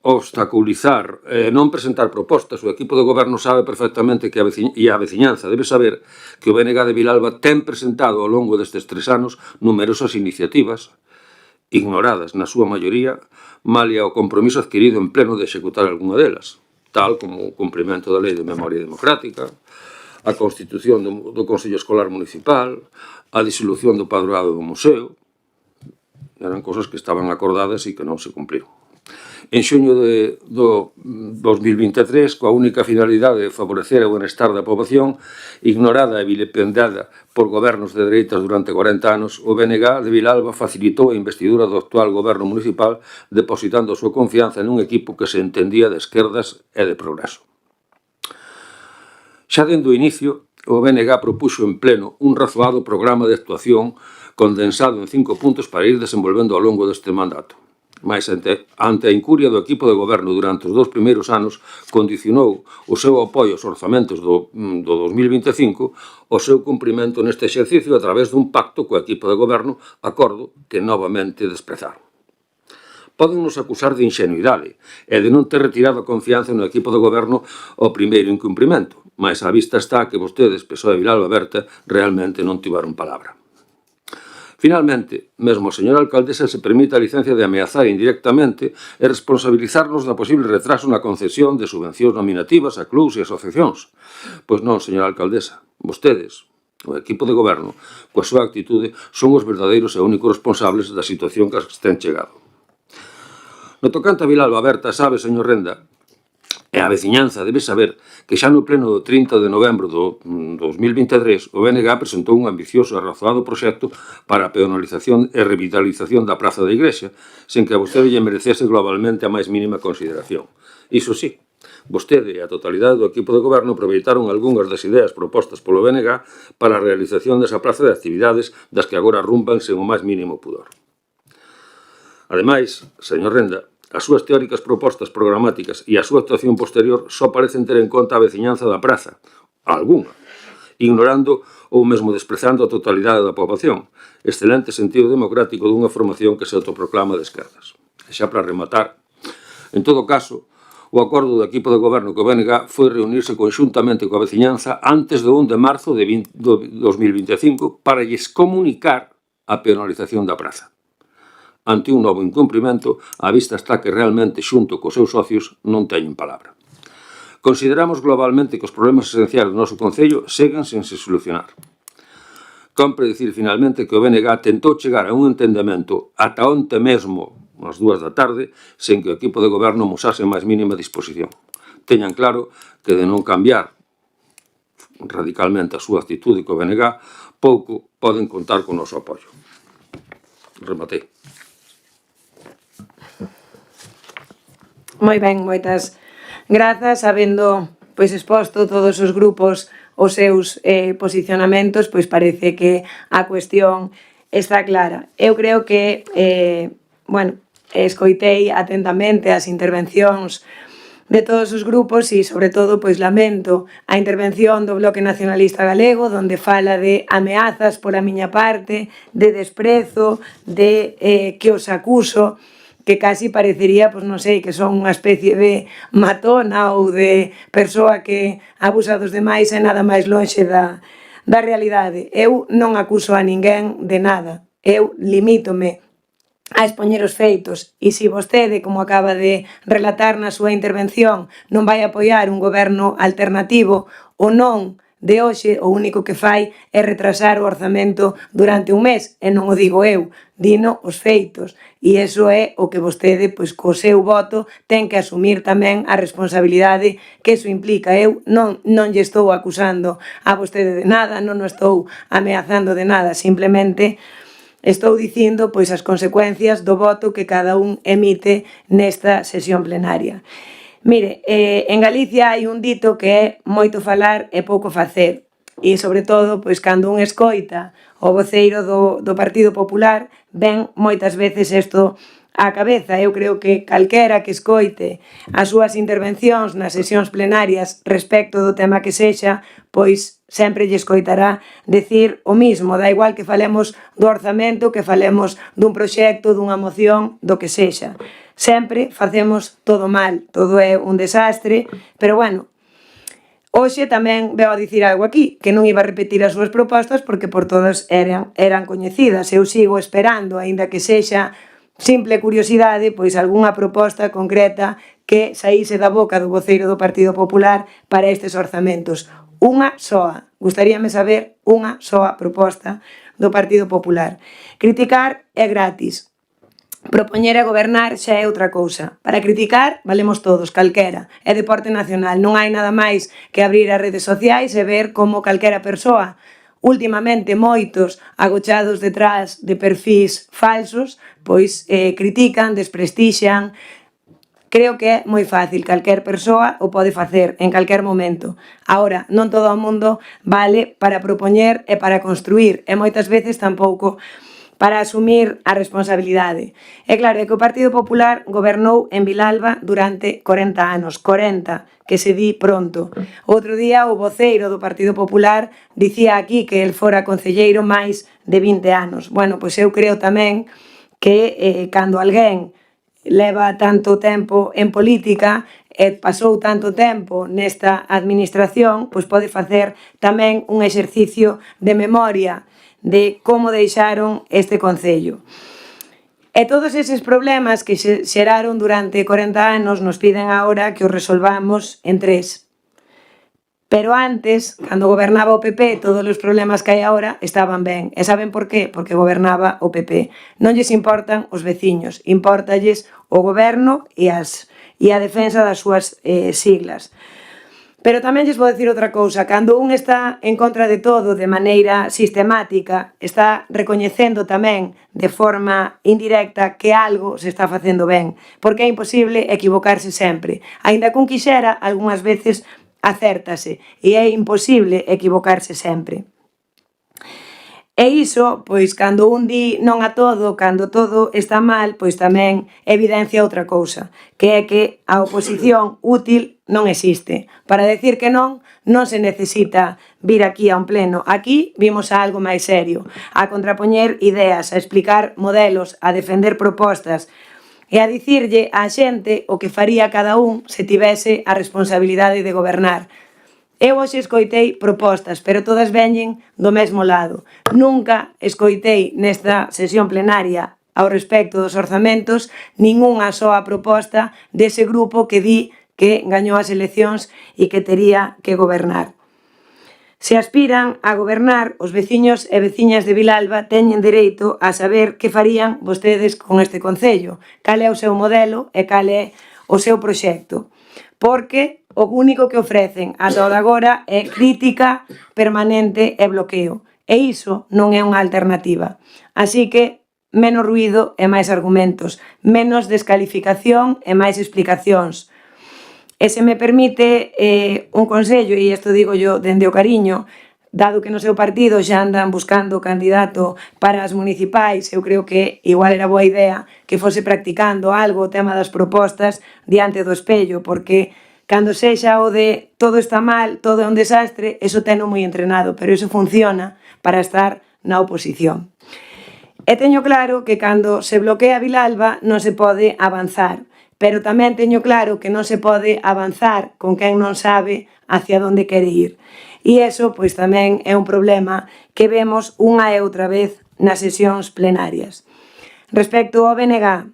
obstaculizar non presentar propostas, o equipo de goberno sabe perfectamente que a veciñanza debe saber que o BNG de Vilalba ten presentado ao longo destes 3 anos numerosas iniciativas, ignoradas na súa maioría, malia o compromiso adquirido en pleno de executar algunha delas, tal como o cumprimento da Lei de Memoria Democrática, a constitución do Consello Escolar Municipal, a disolución do padroado do museo. Eran cosas que estaban acordadas e que non se cumpliron. En xuño do 2023, coa única finalidade de favorecer o benestar da poboación, ignorada e vilipendiada por gobernos de dereitas durante 40 anos, o BNG de Vilalba facilitou a investidura do actual goberno municipal depositando a súa confianza nun equipo que se entendía de esquerdas e de progreso. Xa dende o inicio, o BNG propuxo en pleno un razoado programa de actuación condensado en 5 puntos para ir desenvolvendo ao longo deste mandato. Mais ante a incuria do equipo de goberno durante os 2 primeiros anos, condicionou o seu apoio aos orzamentos do 2025 o seu cumprimento neste exercicio a través dun pacto co equipo de goberno, acordo que novamente desprezaron. Pódennos acusar de ingenuidade e de non ter retirado a confianza no equipo de goberno ao primeiro incumprimento, mas a vista está que vostedes, PSOE e Vilalba Berta, realmente non tiveron palabra. Finalmente, mesmo a señora alcaldesa se permite a licencia de ameazar indirectamente e responsabilizarnos da posible retraso na concesión de subvencións nominativas a clubs e asociacións. Pois non, señora alcaldesa, vostedes, o equipo de goberno, coa súa actitude, son os verdadeiros e únicos responsables da situación que estén chegado. No tocante a Vilalba Berta, sabe, señor Renda, e a veciñanza debe saber que xa no pleno do 30 de novembro do 2023 o BNG presentou un ambicioso e razoado proxecto para a peonalización e revitalización da Praza da Igrexa, sen que a vostede lle merecese globalmente a máis mínima consideración. Iso sí, vostede e a totalidade do equipo de goberno aproveitaron algunhas das ideas propostas polo BNG para a realización desa praza de actividades das que agora rumban sen o máis mínimo pudor. Ademais, señor Renda, as súas teóricas propostas programáticas e a súa actuación posterior só parecen ter en conta a veciñanza da praza, algunha, ignorando ou mesmo desprezando a totalidade da poboación, excelente sentido democrático dunha formación que se autoproclama de esquerdas. E xa para rematar, en todo caso, o acordo do equipo de goberno co BNG foi reunirse conxuntamente coa veciñanza antes do 1 de marzo de 2025 para lles comunicar a penalización da praza. Ante un novo incumprimento, a vista está que realmente, xunto cos seus socios, non teñen palabra. Consideramos globalmente que os problemas esenciais do noso Concello seguen sen se solucionar. Compre dicir finalmente que o BNG tentou chegar a un entendemento ata onte mesmo, ás 2 da tarde, sen que o equipo de goberno mosase máis mínima disposición. Teñan claro que de non cambiar radicalmente a súa actitude co BNG, pouco poden contar con o noso apoio. Rematei. Moi ben, moitas grazas, habendo pois exposto todos os grupos os seus posicionamentos, pois parece que a cuestión está clara. Eu creo que, escoitei atentamente as intervencións de todos os grupos e, sobre todo, pois lamento a intervención do Bloque Nacionalista Galego, donde fala de ameazas por a miña parte, de desprezo, de que os acuso, que casi parecería, pois non sei, que son unha especie de matona ou de persoa que abusa dos demais e nada máis lonxe da realidade. Eu non acuso a ninguén de nada. Eu limítome a expoñer os feitos e se vostede, como acaba de relatar na súa intervención, non vai apoiar un goberno alternativo ou non de hoxe, o único que fai é retrasar o orzamento durante un mes, e non o digo eu, dino os feitos, e iso é o que vostede, pois, co seu voto, ten que asumir tamén a responsabilidade que iso implica. Eu non lle estou acusando a vostede de nada, non o estou ameazando de nada, simplemente estou dicindo, pois, as consecuencias do voto que cada un emite nesta sesión plenaria. Mire, en Galicia hai un dito que é moito falar e pouco facer. E, sobre todo, pois, cando un escoita o voceiro do Partido Popular, ven moitas veces isto á cabeza. Eu creo que calquera que escoite as súas intervencións nas sesións plenarias respecto do tema que sexa, pois sempre lle escoitará decir o mismo. Da igual que falemos do orzamento, que falemos dun proxecto, dunha moción, do que sexa. Sempre facemos todo mal, todo é un desastre, pero bueno, hoxe tamén veo a dicir algo aquí, que non iba a repetir as súas propostas porque por todas eran coñecidas. Eu sigo esperando, aínda que sexa simple curiosidade, pois algunha proposta concreta que saíse da boca do voceiro do Partido Popular para estes orzamentos. Unha soa. Gustaríame saber unha soa proposta do Partido Popular. Criticar é gratis. Propoñer e gobernar xa é outra cousa. Para criticar, valemos todos, calquera. É deporte nacional. Non hai nada máis que abrir as redes sociais e ver como calquera persoa, últimamente moitos agochados detrás de perfís falsos, pois critican, desprestixan. Creo que é moi fácil, calquer persoa o pode facer en calquer momento. Ahora, non todo o mundo vale para propoñer e para construir, e moitas veces tampouco para asumir a responsabilidade. É claro, é que o Partido Popular gobernou en Vilalba durante 40 anos, 40, que se di pronto. Outro día o voceiro do Partido Popular dicía aquí que el fora concelleiro máis de 20 anos. Bueno, pois eu creo tamén que cando alguén leva tanto tempo en política e pasou tanto tempo nesta administración, pois pode facer tamén un exercicio de memoria de como deixaron este concello. E todos eses problemas que se xeraron durante 40 anos nos piden agora que os resolvamos en 3. Pero antes, cando gobernaba o PP, todos os problemas que hai agora estaban ben. E saben por qué? Porque gobernaba o PP. Non lles importan os veciños, importalles o goberno e a defensa das súas siglas. Pero tamén lles vou dicir outra cousa, cando un está en contra de todo de maneira sistemática, está recoñecendo tamén de forma indirecta que algo se está facendo ben, porque é imposible equivocarse sempre. Aínda que un quixera, algunhas veces acértase, e é imposible equivocarse sempre. E iso, pois, cando un di non a todo, cando todo está mal, pois tamén evidencia outra cousa, que é que a oposición útil non existe. Para decir que non se necesita vir aquí a un pleno. Aquí vimos a algo máis serio, a contrapoñer ideas, a explicar modelos, a defender propostas e a dicirlle á xente o que faría cada un se tivese a responsabilidade de gobernar. Eu hoxe escoitei propostas, pero todas veñen do mesmo lado. Nunca escoitei nesta sesión plenaria ao respecto dos orzamentos ningunha soa proposta dese grupo que di que gañou as eleccións e que tería que gobernar. Se aspiran a gobernar, os veciños e veciñas de Vilalba teñen dereito a saber que farían vostedes con este concello, cal é o seu modelo e cal é o seu proxecto. Porque o único que ofrecen ata o de agora é crítica permanente e bloqueo. E iso non é unha alternativa. Así que menos ruído e máis argumentos, menos descalificación e máis explicacións. E se me permite un consello, e isto digo yo dende o cariño, dado que no seu partido xa andan buscando candidato para as municipais, eu creo que igual era boa idea que fose practicando algo o tema das propostas diante do espello, porque cando sexa o de todo está mal, todo é un desastre, eso teno moi entrenado, pero eso funciona para estar na oposición. E teño claro que cando se bloquea Vilalba non se pode avanzar, pero tamén teño claro que non se pode avanzar con quen non sabe hacia onde quere ir. E iso, pois, tamén é un problema que vemos unha e outra vez nas sesións plenarias. Respecto ao BNG,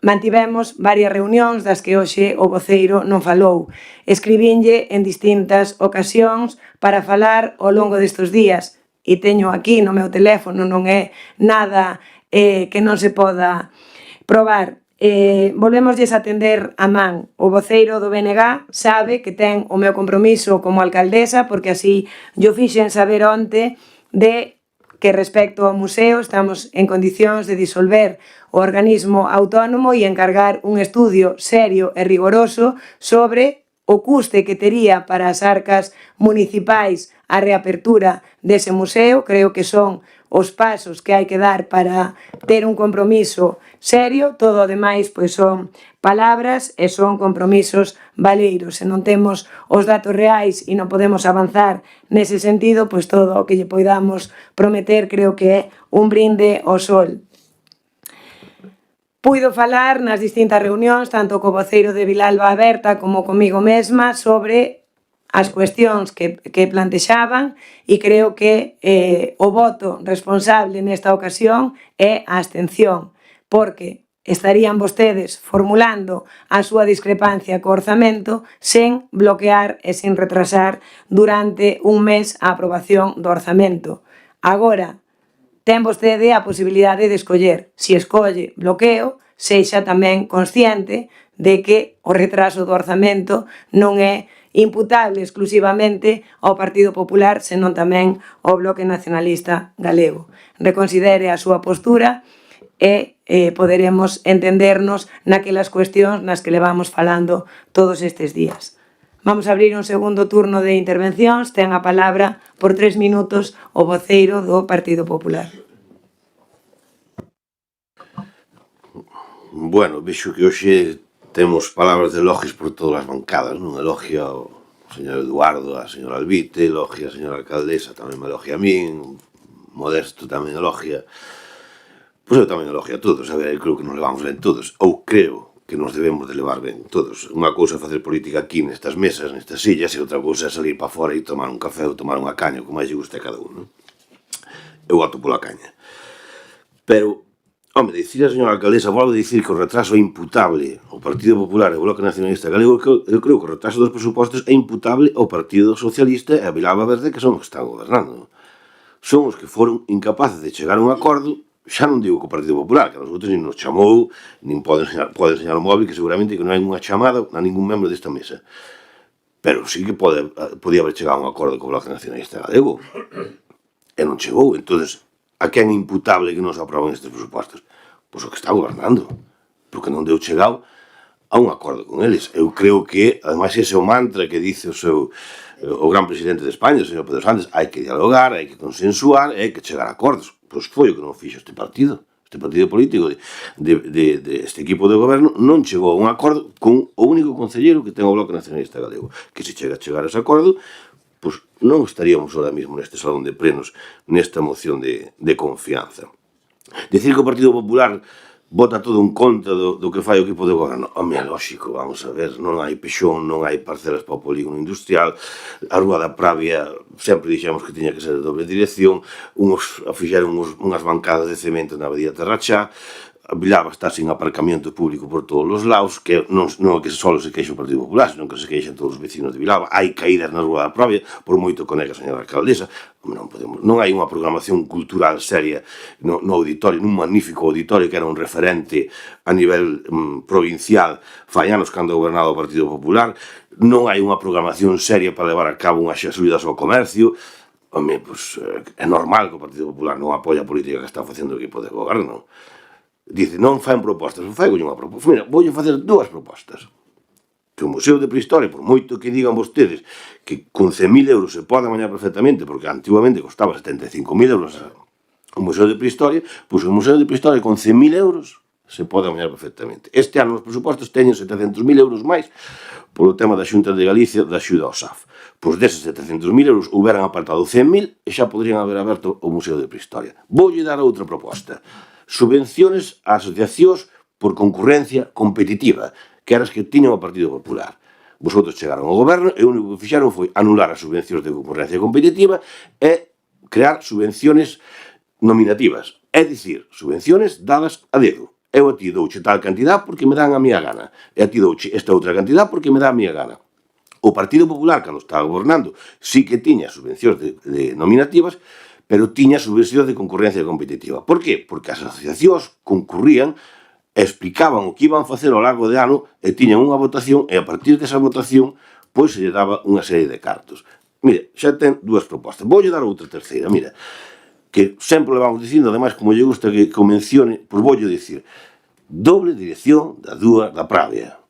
mantivemos varias reunións das que hoxe o voceiro non falou. Escribínlle en distintas ocasións para falar ao longo destes días. E teño aquí no meu teléfono, non é nada que non se poda probar. Volvémoslles a atender a man. O voceiro do BNG sabe que ten o meu compromiso como alcaldesa, porque así yo fixen saber onte de que respecto ao museo estamos en condicións de disolver o organismo autónomo e encargar un estudio serio e rigoroso sobre o custe que tería para as arcas municipais a reapertura dese museo. Creo que son os pasos que hai que dar para ter un compromiso serio. Todo o demais pois son palabras e son compromisos valeiros. Se non temos os datos reais e non podemos avanzar nese sentido, pois todo o que lle poidamos prometer creo que é un brinde ao sol. Puido falar nas distintas reunións, tanto co voceiro de Vilalba Aberta como comigo mesma, sobre as cuestións que plantexaban, e creo que o voto responsable nesta ocasión é a abstención, porque estarían vostedes formulando a súa discrepancia co orzamento sen bloquear e sen retrasar durante un mes a aprobación do orzamento. Agora, ten vostede a posibilidade de escoller. Se escolle bloqueo, sexa tamén consciente de que o retraso do orzamento non é imputable exclusivamente ao Partido Popular, senón tamén ao Bloque Nacionalista Galego. Reconsidere a súa postura e poderemos entendernos naquelas cuestións nas que levamos falando todos estes días. Vamos a abrir un segundo turno de intervencións. Ten a palabra por 3 minutos o voceiro do Partido Popular. Bueno, vexo que hoxe temos palabras de elogios por todas as bancadas, non? Elogia ao señor Eduardo, a señora Albite, elogia a señora alcaldesa, tamén me elogia a min, Modesto tamén elogia. Pois eu tamén elogio a todos. A ver, eu creo que nos levamos ben todos, ou creo que nos debemos de levar ben todos. Unha cousa é facer política aquí nestas mesas, nestas sillas, e outra cousa é salir para fora e tomar un café ou tomar unha caña, como máis lle guste a cada un, non? eu voto pola caña. Pero, home, dicir a señora alcaldesa, volvo a dicir que o retraso é imputable ao Partido Popular e ao Bloque Nacionalista Galego, eu creo que o retraso dos presupostos é imputable ao Partido Socialista e a Vilalba Verde, que son os que están gobernando. Son os que foron incapaces de chegar a un acordo, xa non digo co Partido Popular, que a nosotros nin nos chamou, nin pode enseñar o móvil, que seguramente que non hai unha chamada a ningún membro desta mesa. Pero sí que podía haber chegado a un acordo co Bloque Nacionalista Galego. E non chegou. Entonces, a quen é imputable que non se aproben estes presupostos? Pois o que está gobernando. Porque non deu chegado a un acordo con eles. Eu creo que, ademais, ese é o mantra que dice o gran presidente de España, o señor Pedro Sánchez, hai que dialogar, hai que consensuar, hai que chegar a acordos. Pois foi o que non fixo este partido político este equipo de goberno, non chegou a un acordo con o único concelleiro que ten o Bloque Nacionalista Galego. Que se chega a chegar a ese acordo, pois non estaríamos ahora mismo neste salón de plenos, nesta moción de confianza. Dicir que o Partido Popular bota todo en conta do que fai o equipo de goberno. Home, é lógico, vamos a ver, non hai pexón, non hai parcelas para o polígono industrial, a Rúa da Pravia sempre dixemos que tiña que ser de doble dirección, uns fixeron unhas bancadas de cemento na Abadía Terrachá, a Vilalba está sin aparcamiento público por todos os lados, que non é que só se queixe o Partido Popular, senón que se queixan todos os vecinos de Vilalba. Hai caídas na Rúa da Pravia, por moito que nega a señora alcaldesa. Non hai unha programación cultural seria no auditorio, nun magnífico auditorio que era un referente a nivel provincial fai anos cando gobernaba o Partido Popular. Non hai unha programación seria para levar a cabo unhas axudas ao comercio. Home, pois é normal que o Partido Popular non apoia a política que está facendo o equipo de goberno. Dice, non fan propostas, fai unha proposta. Mira, voulle facer dúas propostas. Que o Museo de Prehistoria, por moito que digan vostedes que con 100.000 euros se pode amañar perfectamente, porque antiguamente costaba 75.000 euros o Museo de Prehistoria, pois o Museo de Prehistoria con 100.000 euros se pode amañar perfectamente. Este ano os presupostos teñen 700.000 euros máis polo tema da Xunta de Galicia da axuda ao SAF. Pois deses 700.000 euros houberan apartado 100.000 e xa poderían haber aberto o Museo de Prehistoria. Voulle dar outra proposta. Subvenciones a asociacións por concurrencia competitiva, que eran as que tiñan o Partido Popular. Vosotros chegaron ao goberno e o único que fixeron foi anular as subvencións de concurrencia competitiva e crear subvenciones nominativas, é dicir, subvenciones dadas a dedo. Eu a ti douche tal cantidad porque me dan a miña gana, e a ti douche esta outra cantidad porque me dá a miña gana. O Partido Popular, cando estaba gobernando, sí que tiña subvencións de nominativas, pero tiña subvencións de concurrencia competitiva. Por qué? Porque as asociacións concurrían, explicaban o que iban a facer ao largo de ano e tiñan unha votación e a partir desa votación pois se lle daba unha serie de cartos. Mire, xa ten dúas propostas. Voulle dar outra terceira, mira, que sempre le vamos dicindo, ademais, como lle gusta que mencione, pois voulle dicir, doble dirección da Rúa da Pravia.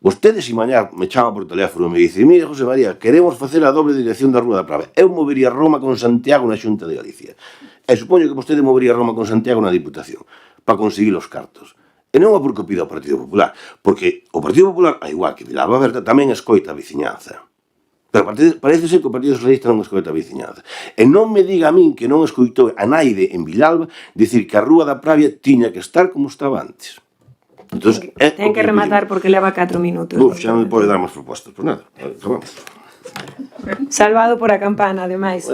Vostedes, se mañá me chaman por teléfono e me dicen, mire, José María, queremos facer a doble dirección da Rúa da Pravia. Eu movería Roma con Santiago na Xunta de Galicia. E supoño que vostede movería Roma con Santiago na Diputación, para conseguir os cartos. E non é porque pida o Partido Popular, porque o Partido Popular, a igual que Vilalba Berta, tamén escoita a veciñanza. Pero parece ser que o Partido Socialista non escoita a veciñanza. E non me diga a min que non escoitou a naide en Vilalba dicir que a Rúa da Pravia tiña que estar como estaba antes. Entonces, ten que rematar porque leva 4 minutos. Xa non me pode dar máis propostas, por nada. Acabamos. Salvado por a campana, ademais.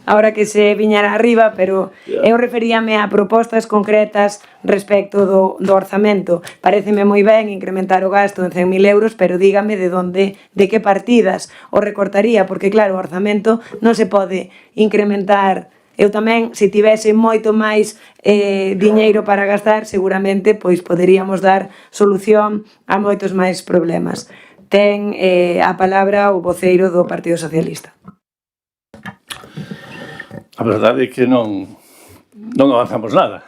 Ahora que se viñara arriba, pero eu referíame a propostas concretas respecto do orzamento. Paréceme moi ben incrementar o gasto en 100.000 euros, pero dígame de que partidas o recortaría, porque claro, o orzamento non se pode incrementar. Eu tamén, se tivese moito máis diñeiro para gastar, seguramente pois poderíamos dar solución a moitos máis problemas. Ten a palabra o voceiro do Partido Socialista. A verdade é que non avanzamos nada.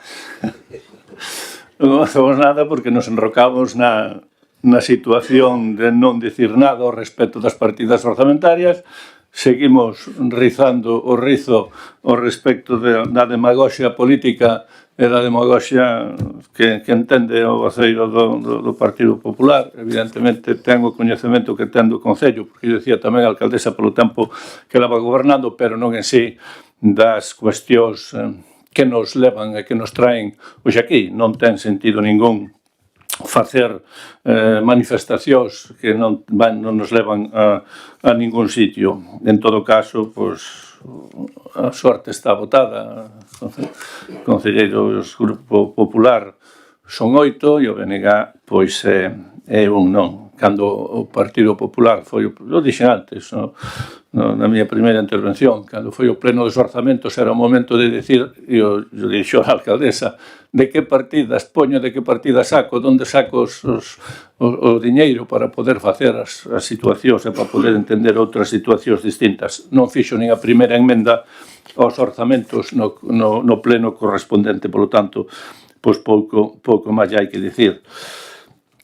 Non avanzamos nada porque nos enrocamos na situación de non dicir nada ao respecto das partidas orzamentarias. Seguimos rizando o rizo ao respecto da demagoxia política e da demagoxia que entende o voceiro do Partido Popular. Evidentemente ten o coñecemento que ten do Concello, porque eu dicía tamén a alcaldesa polo tempo que ela va gobernando, pero non en sí das cuestións que nos levan e que nos traen hoxe aquí. Non ten sentido ningún facer manifestacións que non nos levan a ningún sitio. En todo caso, pois, a sorte está botada. Concelleiros Grupo Popular son 8 e o BNG pois é un non. Cando o Partido Popular foi, eu dixen antes, na miña primeira intervención, cando foi o pleno dos orzamentos era o momento de decir, eu dixo a alcaldesa, de que partidas poño, de que partidas saco, onde saco o diñeiro para poder facer as situacións e para poder entender outras situacións distintas. Non fixo nin a primeira enmenda aos orzamentos no pleno correspondente, polo tanto, pois pouco máis hai que dicir.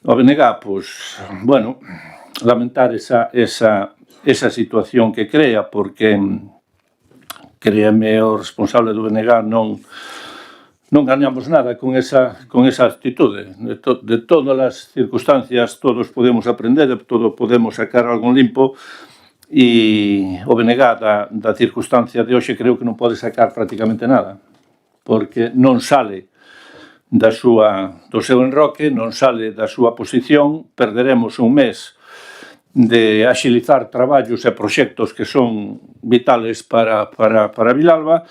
O BNG, pois, bueno, lamentar esa situación que crea, porque, créame, o responsable do BNG non gañamos nada con esa actitude. De todas as circunstancias todos podemos aprender, de todo podemos sacar algo limpo, e o BNG da circunstancia de hoxe creo que non pode sacar prácticamente nada, porque non sale do seu enroque, non sale da súa posición, perderemos un mes de axilizar traballos e proxectos que son vitales para Vilalba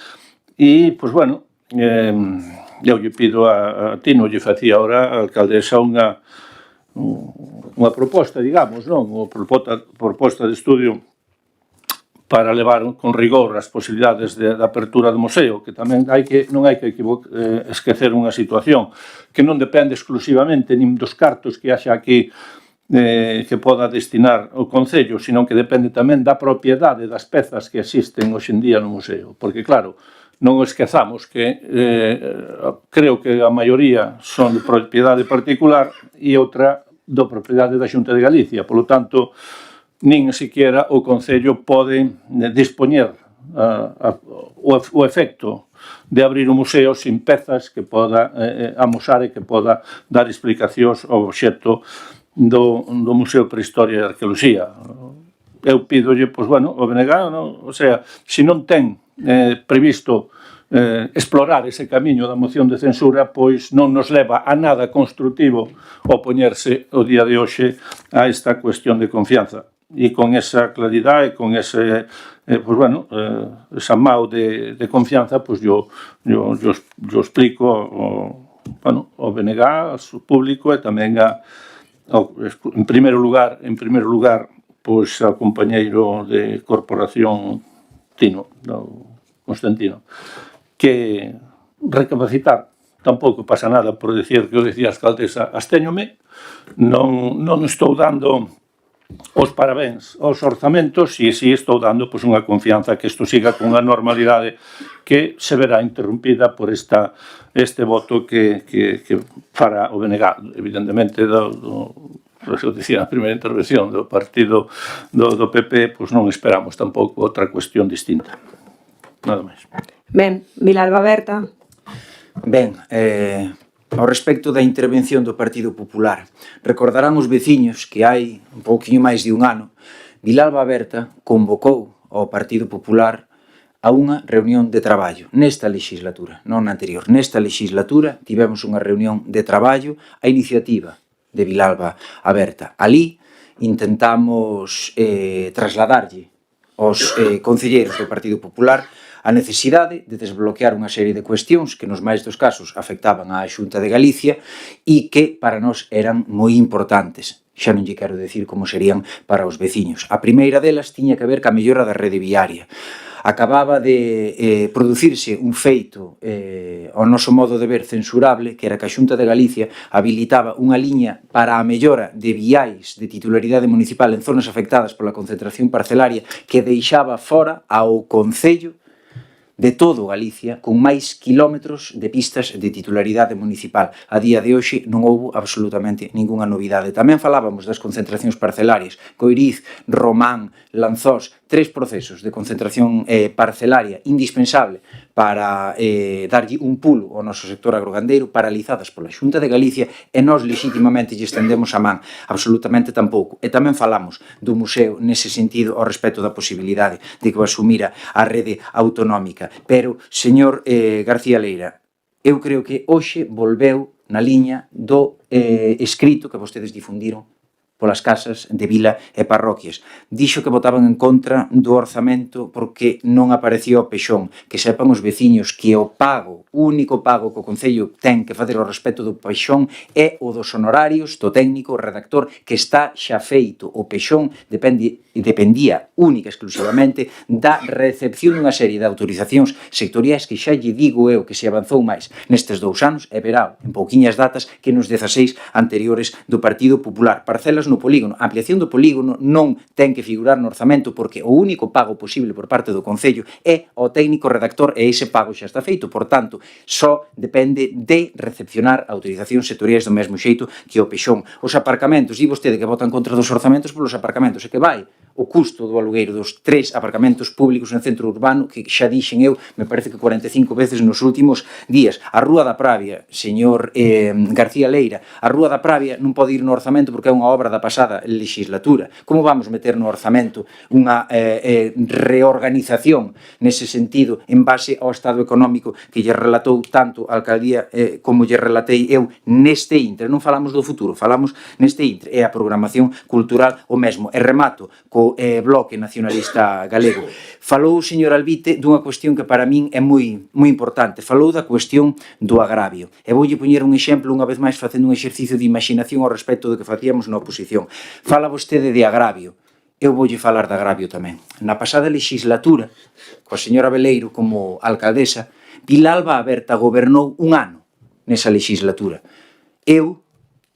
e, pois, bueno, eu lle pido a ti, non lle facía ahora a alcaldesa unha proposta, digamos, non? Unha proposta de estudio para levar con rigor as posibilidades de apertura do museo, que tamén non hai que esquecer unha situación que non depende exclusivamente nin dos cartos que haxa aquí que poda destinar o Concello, sino que depende tamén da propiedade das pezas que existen hoxe en día no museo. Porque, claro, non esquezamos que creo que a maioría son de propiedade particular e outra da propiedade da Xunta de Galicia. Polo tanto, nin siquiera o Concello pode dispoñer o efecto de abrir un museo sin pezas que poda amosar e que poda dar explicacións ao obxecto do Museo Prehistoria e Arqueoloxía. Eu pídolle, pois, bueno, o BNG, o sea, se non ten previsto explorar ese camiño da moción de censura, pois non nos leva a nada constructivo opoñerse o día de hoxe a esta cuestión de confianza. E con esa claridade, con ese, pois, bueno, esa mau de confianza, pois yo explico ao BNG, ao público e tamén en primeiro lugar, pois ao compañeiro de corporación Tino, Constantino, que recapacitar, tampouco pasa nada por decir que o decía a alcaldesa, abstéñome, non estou dando os parabéns aos orzamentos e si estou dando unha confianza que isto siga con unha normalidade que se verá interrumpida por este voto que fará o BNG, evidentemente eu dicía na primeira intervención do partido do PP, pois non esperamos tampouco outra cuestión distinta. Nada máis. Ben, Vilalba Berta. Ben, ao respecto da intervención do Partido Popular, recordarán os veciños que hai un pouquiño máis de un ano, Vilalba Berta convocou ao Partido Popular a unha reunión de traballo nesta legislatura, non na anterior. Nesta legislatura tivemos unha reunión de traballo a iniciativa de Vilalba Berta. Ali intentamos trasladarlle aos concelleiros do Partido Popular a necesidade de desbloquear unha serie de cuestións que nos máis dos casos afectaban á Xunta de Galicia e que para nós eran moi importantes. Xa non lle quero decir como serían para os veciños. A primeira delas tiña que ver ca mellora da rede viaria. Acababa de producirse un feito ao noso modo de ver censurable, que era que a Xunta de Galicia habilitaba unha liña para a mellora de viais de titularidade municipal en zonas afectadas pola concentración parcelaria que deixaba fora ao Concello de todo Galicia con máis quilómetros de pistas de titularidade municipal. A día de hoxe non houbo absolutamente ningunha novidade. Tamén falábamos das concentracións parcelarias. Coiriz, Román, Lanzós, 3 procesos de concentración parcelaria indispensable para darlle un pulo ao noso sector agrogandeiro, paralizadas pola Xunta de Galicia, e nós legitimamente lle estendemos a man. Absolutamente tampouco. E tamén falamos do museo nese sentido ao respecto da posibilidade de que o asumira a rede autonómica. Pero, señor García Leira, eu creo que hoxe volveu na liña do escrito que vostedes difundiron polas casas de vila e parroquias. Dixo que votaban en contra do orzamento porque non aparecía o pexón. Que sepan os veciños que o pago, o único pago que o Concello ten que facer ao respecto do pexón é o dos honorarios do técnico redactor, que está xa feito. O pexón dependía única e exclusivamente da recepción dunha serie de autorizacións sectoriais que xa lle digo eu que se avanzou máis nestes 2 anos e verá en pouquiñas datas que nos 16 anteriores do Partido Popular. Parcelas no polígono. A ampliación do polígono non ten que figurar no orzamento porque o único pago posible por parte do Concello é o técnico redactor e ese pago xa está feito. Por tanto, só depende de recepcionar autorizacións sectoriais do mesmo xeito que o pexón. Os aparcamentos, di vostede que votan contra dos orzamentos polos aparcamentos, e que vai o custo do alugueiro dos 3 aparcamentos públicos en centro urbano, que xa dixen eu, me parece que 45 veces nos últimos días. A Rúa da Pravia, señor García Leira, a Rúa da Pravia non pode ir no orzamento porque é unha obra da pasada legislatura. Como vamos meter no orzamento unha reorganización nese sentido en base ao estado económico que lle relatou tanto a alcaldía como lle relatei eu neste intre? Non falamos do futuro, falamos neste intre. É a programación cultural o mesmo. E remato co Bloque Nacionalista Galego. Falou o señor Albite dunha cuestión que para min é moi importante. Falou da cuestión do agravio. E voulle poñer un exemplo, unha vez máis facendo un exercicio de imaginación ao respecto do que facíamos na oposición. Fala vostede de agravio. Eu voulle falar de agravio tamén. Na pasada legislatura, coa señora Beleiro como alcaldesa, Vilalba Aberta gobernou un ano nesa legislatura. Eu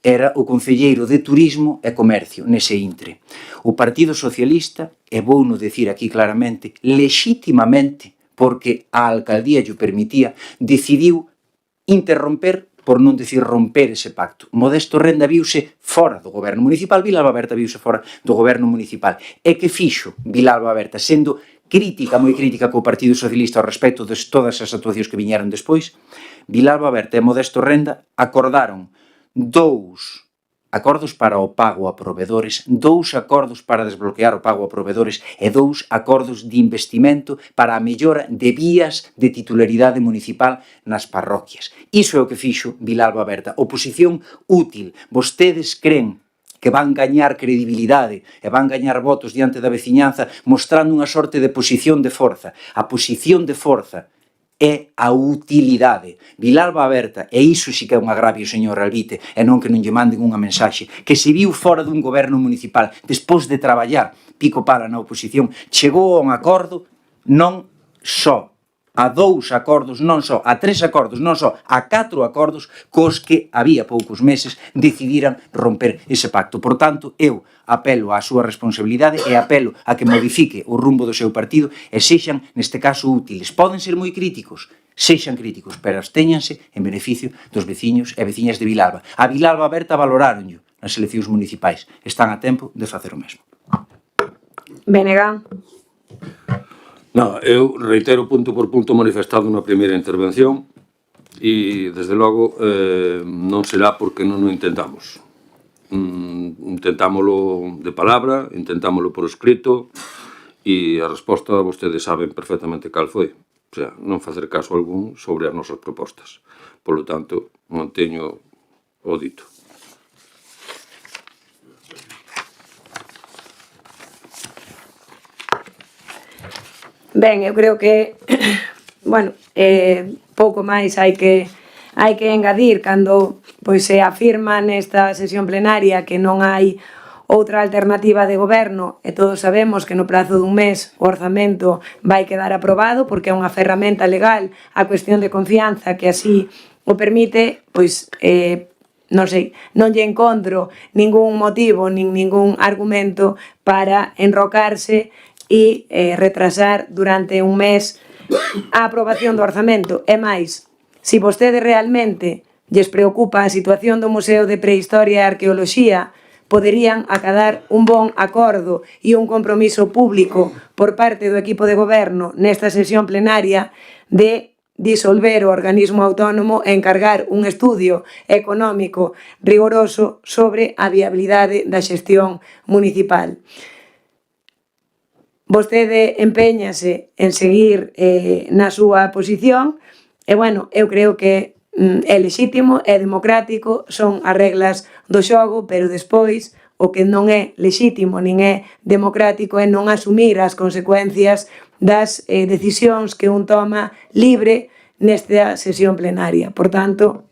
era o concelleiro de Turismo e Comercio nese intre. O Partido Socialista, e vouno decir aquí claramente, lexítimamente, porque a alcaldía lle permitía, decidiu interromper, por non decir romper ese pacto. Modesto Renda viuse fora do goberno municipal, Vilalba Aberta viuse fora do goberno municipal. E que fixo Vilalba Aberta, sendo crítica, moi crítica co Partido Socialista ao respecto de todas as actuacións que viñeron despois? Vilalba Aberta e Modesto Renda acordaron 2 acordos para o pago a provedores, 2 acordos para desbloquear o pago a provedores e 2 acordos de investimento para a mellora de vías de titularidade municipal nas parroquias. Iso é o que fixo Vilalba Aberta. Oposición útil. Vostedes creen que van gañar credibilidade e van gañar votos diante da veciñanza mostrando unha sorte de posición de forza. A posición de forza é a utilidade. Vilalba Aberta, e iso sí que é un agravio, señor Albite, e non que non lle manden unha mensaxe, que se viu fora dun goberno municipal, despois de traballar pico pala na oposición, chegou a un acordo non só a 2 acordos, non só a 3 acordos, non só a 4 acordos cos que había poucos meses decidiran romper ese pacto. Por tanto, eu apelo á súa responsabilidade e apelo a que modifique o rumbo do seu partido e sexan, neste caso, útiles. Poden ser moi críticos, sexan críticos, pero abstéñanse en beneficio dos veciños e veciñas de Vilalba. A Vilalba Aberta valoráronllo nas eleccións municipais. Están a tempo de facer o mesmo. Benegán. Non, eu reitero punto por punto manifestado na primeira intervención e, desde logo, non será porque non o intentamos. Intentámolo de palabra, intentámolo por escrito e a resposta vostedes saben perfectamente cal foi. O sea, non facer caso algún sobre as nosas propostas. Por lo tanto, manteño o dito. Ben, eu creo que, bueno, pouco máis hai que engadir cando pois se afirma nesta sesión plenaria que non hai outra alternativa de goberno e todos sabemos que no prazo dun mes o orzamento vai quedar aprobado porque é unha ferramenta legal a cuestión de confianza que así o permite, pois non sei, non lle encontro ningún motivo nin ningún argumento para enrocarse e retrasar durante un mes a aprobación do orzamento. E máis, se vostede realmente lles preocupa a situación do Museo de Prehistoria e Arqueoloxía, poderían acadar un bon acordo e un compromiso público por parte do equipo de goberno nesta sesión plenaria de disolver o organismo autónomo e encargar un estudio económico rigoroso sobre a viabilidade da xestión municipal. Vostede empeñase en seguir na súa posición e, bueno, eu creo que é lexítimo, é democrático, son as reglas do xogo, pero despois o que non é lexítimo nin é democrático é non asumir as consecuencias das decisións que un toma libre nesta sesión plenaria. Por tanto,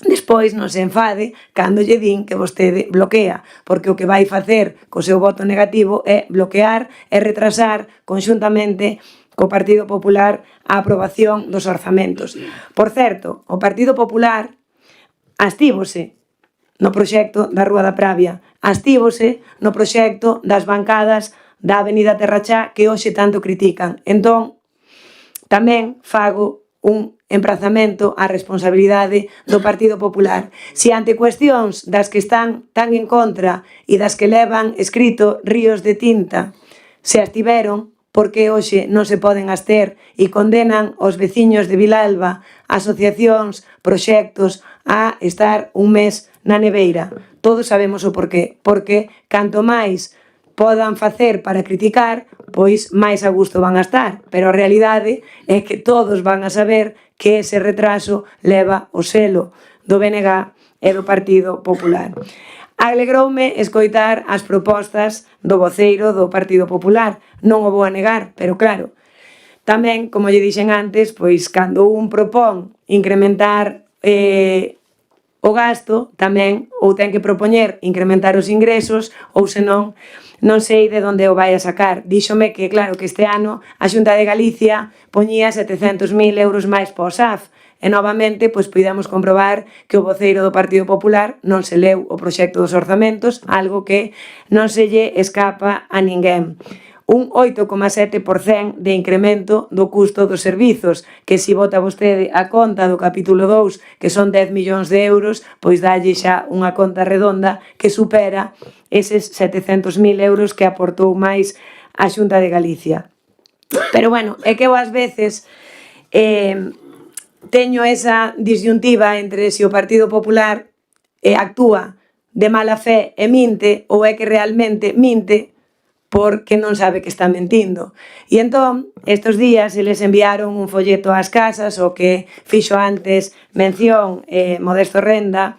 despois non se enfade cando lle din que vostede bloquea, porque o que vai facer co seu voto negativo é bloquear e retrasar conxuntamente co Partido Popular a aprobación dos orzamentos. Por certo, o Partido Popular abstívose no proxecto da Rúa da Pravia, abstívose no proxecto das bancadas da Avenida Terrachá que hoxe tanto critican. Entón, tamén fago un emprazamento á responsabilidade do Partido Popular. Se ante cuestións das que están tan en contra e das que levan escrito ríos de tinta se abstiveron, porque hoxe non se poden abster e condenan os veciños de Vilalba, asociacións, proxectos, a estar un mes na neveira. Todos sabemos o porqué, porque canto máis podan facer para criticar, pois máis a gusto van a estar, pero a realidade é que todos van a saber que ese retraso leva o selo do BNG e do Partido Popular. Alegroume escoitar as propostas do voceiro do Partido Popular, non o vou a negar, pero claro, tamén, como lle dixen antes, pois cando un propón incrementar o gasto, tamén ou ten que propoñer incrementar os ingresos, ou senón, non sei de onde o vai a sacar. Díxome que, claro, que este ano a Xunta de Galicia poñía 700.000 euros máis para o SAF, e novamente, pois podemos comprobar que o voceiro do Partido Popular non se leu o proxecto dos orzamentos, algo que non se lle escapa a ninguén. Un 8,7% de incremento do custo dos servizos, que se vota vostede a conta do capítulo 2, que son 10 millóns de euros, pois dalle xa unha conta redonda que supera eses 700.000 euros que aportou máis a Xunta de Galicia. Pero bueno, é que eu ás veces teño esa disyuntiva entre se o Partido Popular actúa de mala fe e minte ou é que realmente minte porque non sabe que está mentindo. E entón, estes días, eles enviaron un folleto ás casas, o que fixo antes mención Modesto Renda,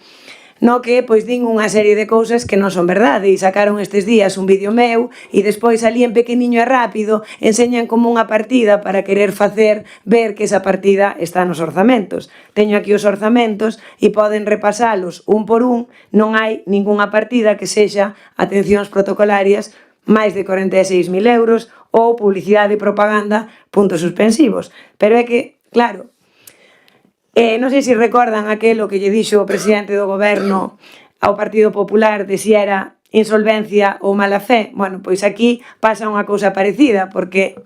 no que pois din unha serie de cousas que non son verdade, e sacaron estes días un vídeo meu e despois ali en pequeniño e rápido enseñan como unha partida para querer facer ver que esa partida está nos orzamentos. Teño aquí os orzamentos e poden repasalos un por un, non hai ningunha partida que sexa atencións protocolarias máis de 46.000 euros ou publicidade e propaganda puntos suspensivos. Pero é que, claro, non sei se recordan aquelo que lle dixo o presidente do goberno ao Partido Popular de si era insolvencia ou mala fe. Bueno, pois aquí pasa unha cousa parecida, porque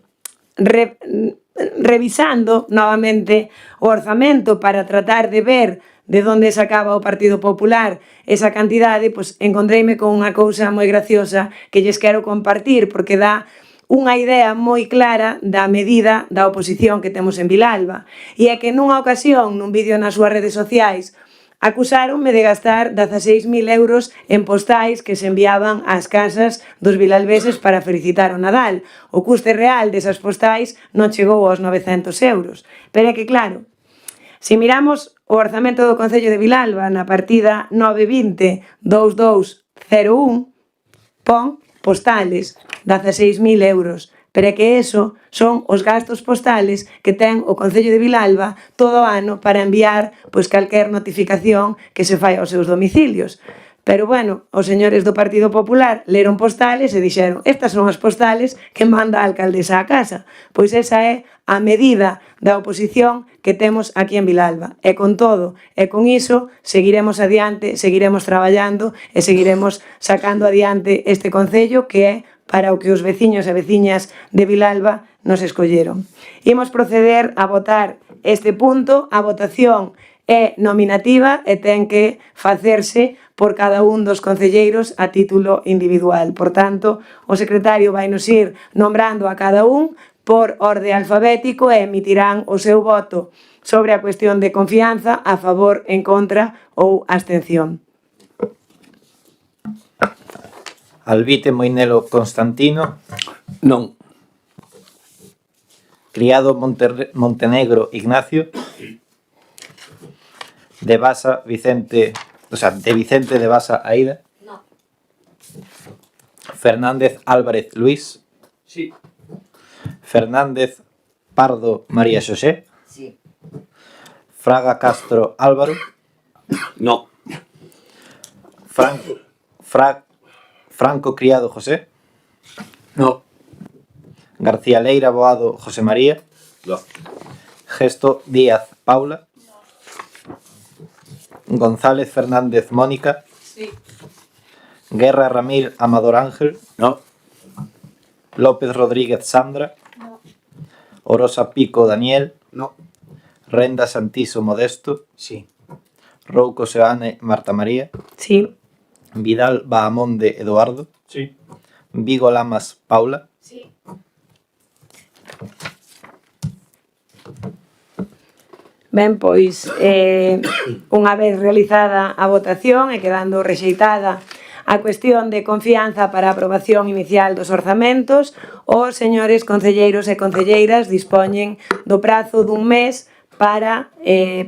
revisando novamente o orzamento para tratar de ver de onde sacaba o Partido Popular esa cantidade, pois encontreime con unha cousa moi graciosa que lles quero compartir, porque dá unha idea moi clara da medida da oposición que temos en Vilalba. E é que nunha ocasión, nun vídeo nas súas redes sociais, acusáronme de gastar 16.000 euros en postais que se enviaban ás casas dos vilalbeses para felicitar o Nadal. O custe real desas postais non chegou aos 900 euros. Pero é que, claro, se miramos o orzamento do Concello de Vilalba na partida 920-2201, pon postales, 16.000 euros. Pero é que eso son os gastos postales que ten o Concello de Vilalba todo o ano para enviar pois calquer notificación que se fai aos seus domicilios. Pero, bueno, os señores do Partido Popular leron postales e dixeron estas son as postales que manda a alcaldesa a casa. Pois esa é a medida da oposición que temos aquí en Vilalba. E con todo, e con iso, seguiremos adiante, seguiremos traballando e seguiremos sacando adiante este concello que é para o que os veciños e veciñas de Vilalba nos escolleron. Imos proceder a votar este punto. A votación é nominativa e ten que facerse por cada un dos concelleiros a título individual. Por tanto, o secretario vai nos ir nombrando a cada un por orde alfabético e emitirán o seu voto sobre a cuestión de confianza, a favor, en contra ou abstención. Alvite Moinelo Constantino. Non. Criado Montenegro Ignacio. De Vicente de Basa Aida. No. Fernández Álvarez Luis. Sí. Fernández Pardo María Xosé. Sí. Fraga Castro Álvaro. No. Franco Criado José. No. García Leira Boado José María. No. Gesto Díaz Paula. González Fernández Mónica. Sí. Guerra Ramil Amador Ángel. No. López Rodríguez Sandra. No. Orosa Pico Daniel. No. Renda Santiso Modesto. Sí. Rouco Seoane Marta María. Sí. Vidal Bahamonde Eduardo. Sí. Vigo Lamas Paula. Sí. Ben, pois, unha vez realizada a votación e quedando rexeitada a cuestión de confianza para a aprobación inicial dos orzamentos, os señores concelleiros e concelleiras dispoñen do prazo dun mes para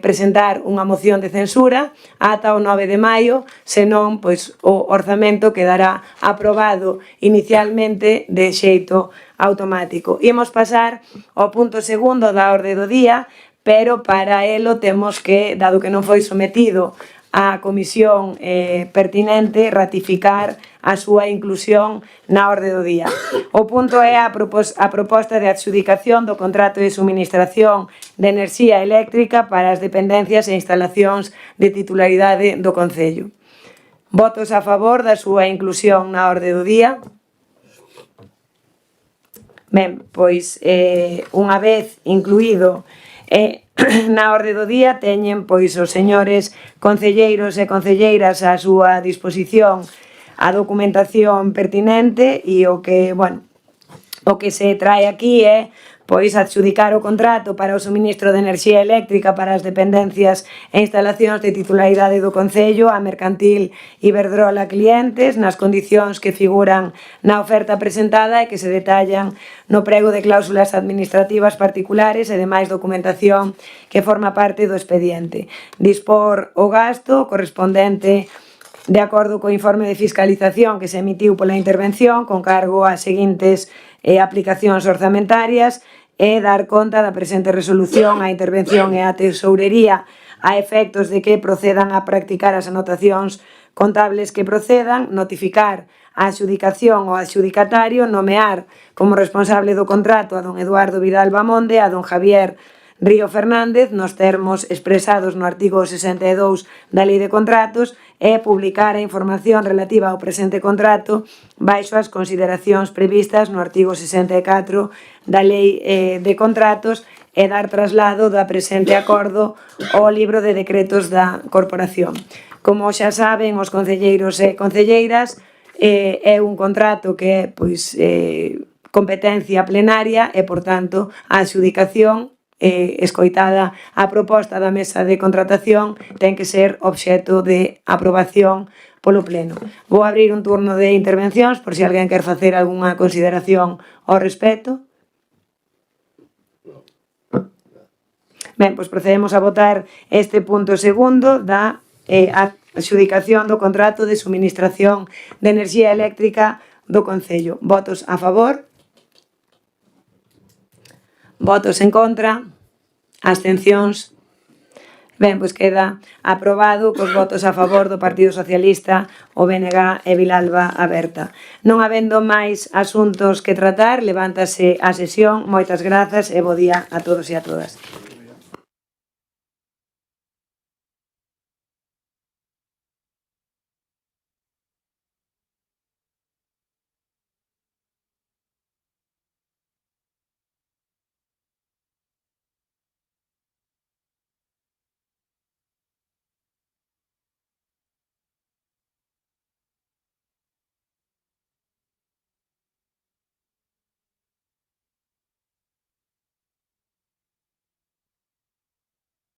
presentar unha moción de censura ata o 9 de maio, senón pois, o orzamento quedará aprobado inicialmente de xeito automático. Imos pasar ao punto segundo da orde do día, pero para elo temos que, dado que non foi sometido á comisión pertinente, ratificar a súa inclusión na orde do día. O punto é a proposta de adxudicación do contrato de suministración de enerxía eléctrica para as dependencias e instalacións de titularidade do Concello. Votos a favor da súa inclusión na orde do día? Ben, pois, unha vez incluído na orde do día, teñen pois os señores concelleiros e concelleiras a súa disposición a documentación pertinente e o que se trae aquí é pois adxudicar o contrato para o suministro de enerxía eléctrica para as dependencias e instalacións de titularidade do Concello a Mercantil Iberdrola Clientes nas condicións que figuran na oferta presentada e que se detallan no prego de cláusulas administrativas particulares e demais documentación que forma parte do expediente. Dispor o gasto correspondente de acordo co informe de fiscalización que se emitiu pola intervención con cargo ás seguintes aplicacións orzamentarias e dar conta da presente resolución á intervención e á tesourería a efectos de que procedan a practicar as anotacións contables que procedan, notificar a adxudicación ao adxudicatario, nomear como responsable do contrato a don Eduardo Vidal Bahamonde, a don Javier Río Fernández, nos termos expresados no artigo 62 da Lei de Contratos, e publicar a información relativa ao presente contrato baixo as consideracións previstas no artigo 64 da Lei de Contratos e dar traslado da presente acordo ao libro de decretos da Corporación. Como xa saben os concelleiros e concelleiras, é un contrato que é competencia plenaria e, por tanto, a adxudicación escoitada a proposta da mesa de contratación ten que ser obxecto de aprobación polo pleno. Vou abrir un turno de intervencións por se alguén quer facer algunha consideración ao respecto. Ben, pois procedemos a votar este punto segundo da adxudicación do contrato de suministración de enerxía eléctrica do Concello. Votos a favor? Votos en contra? Abstencións? Ben, pois queda aprobado cos votos a favor do Partido Socialista, o BNG e Vilalba Aberta. Non habendo máis asuntos que tratar, levántase a sesión. Moitas grazas e bo día a todos e a todas.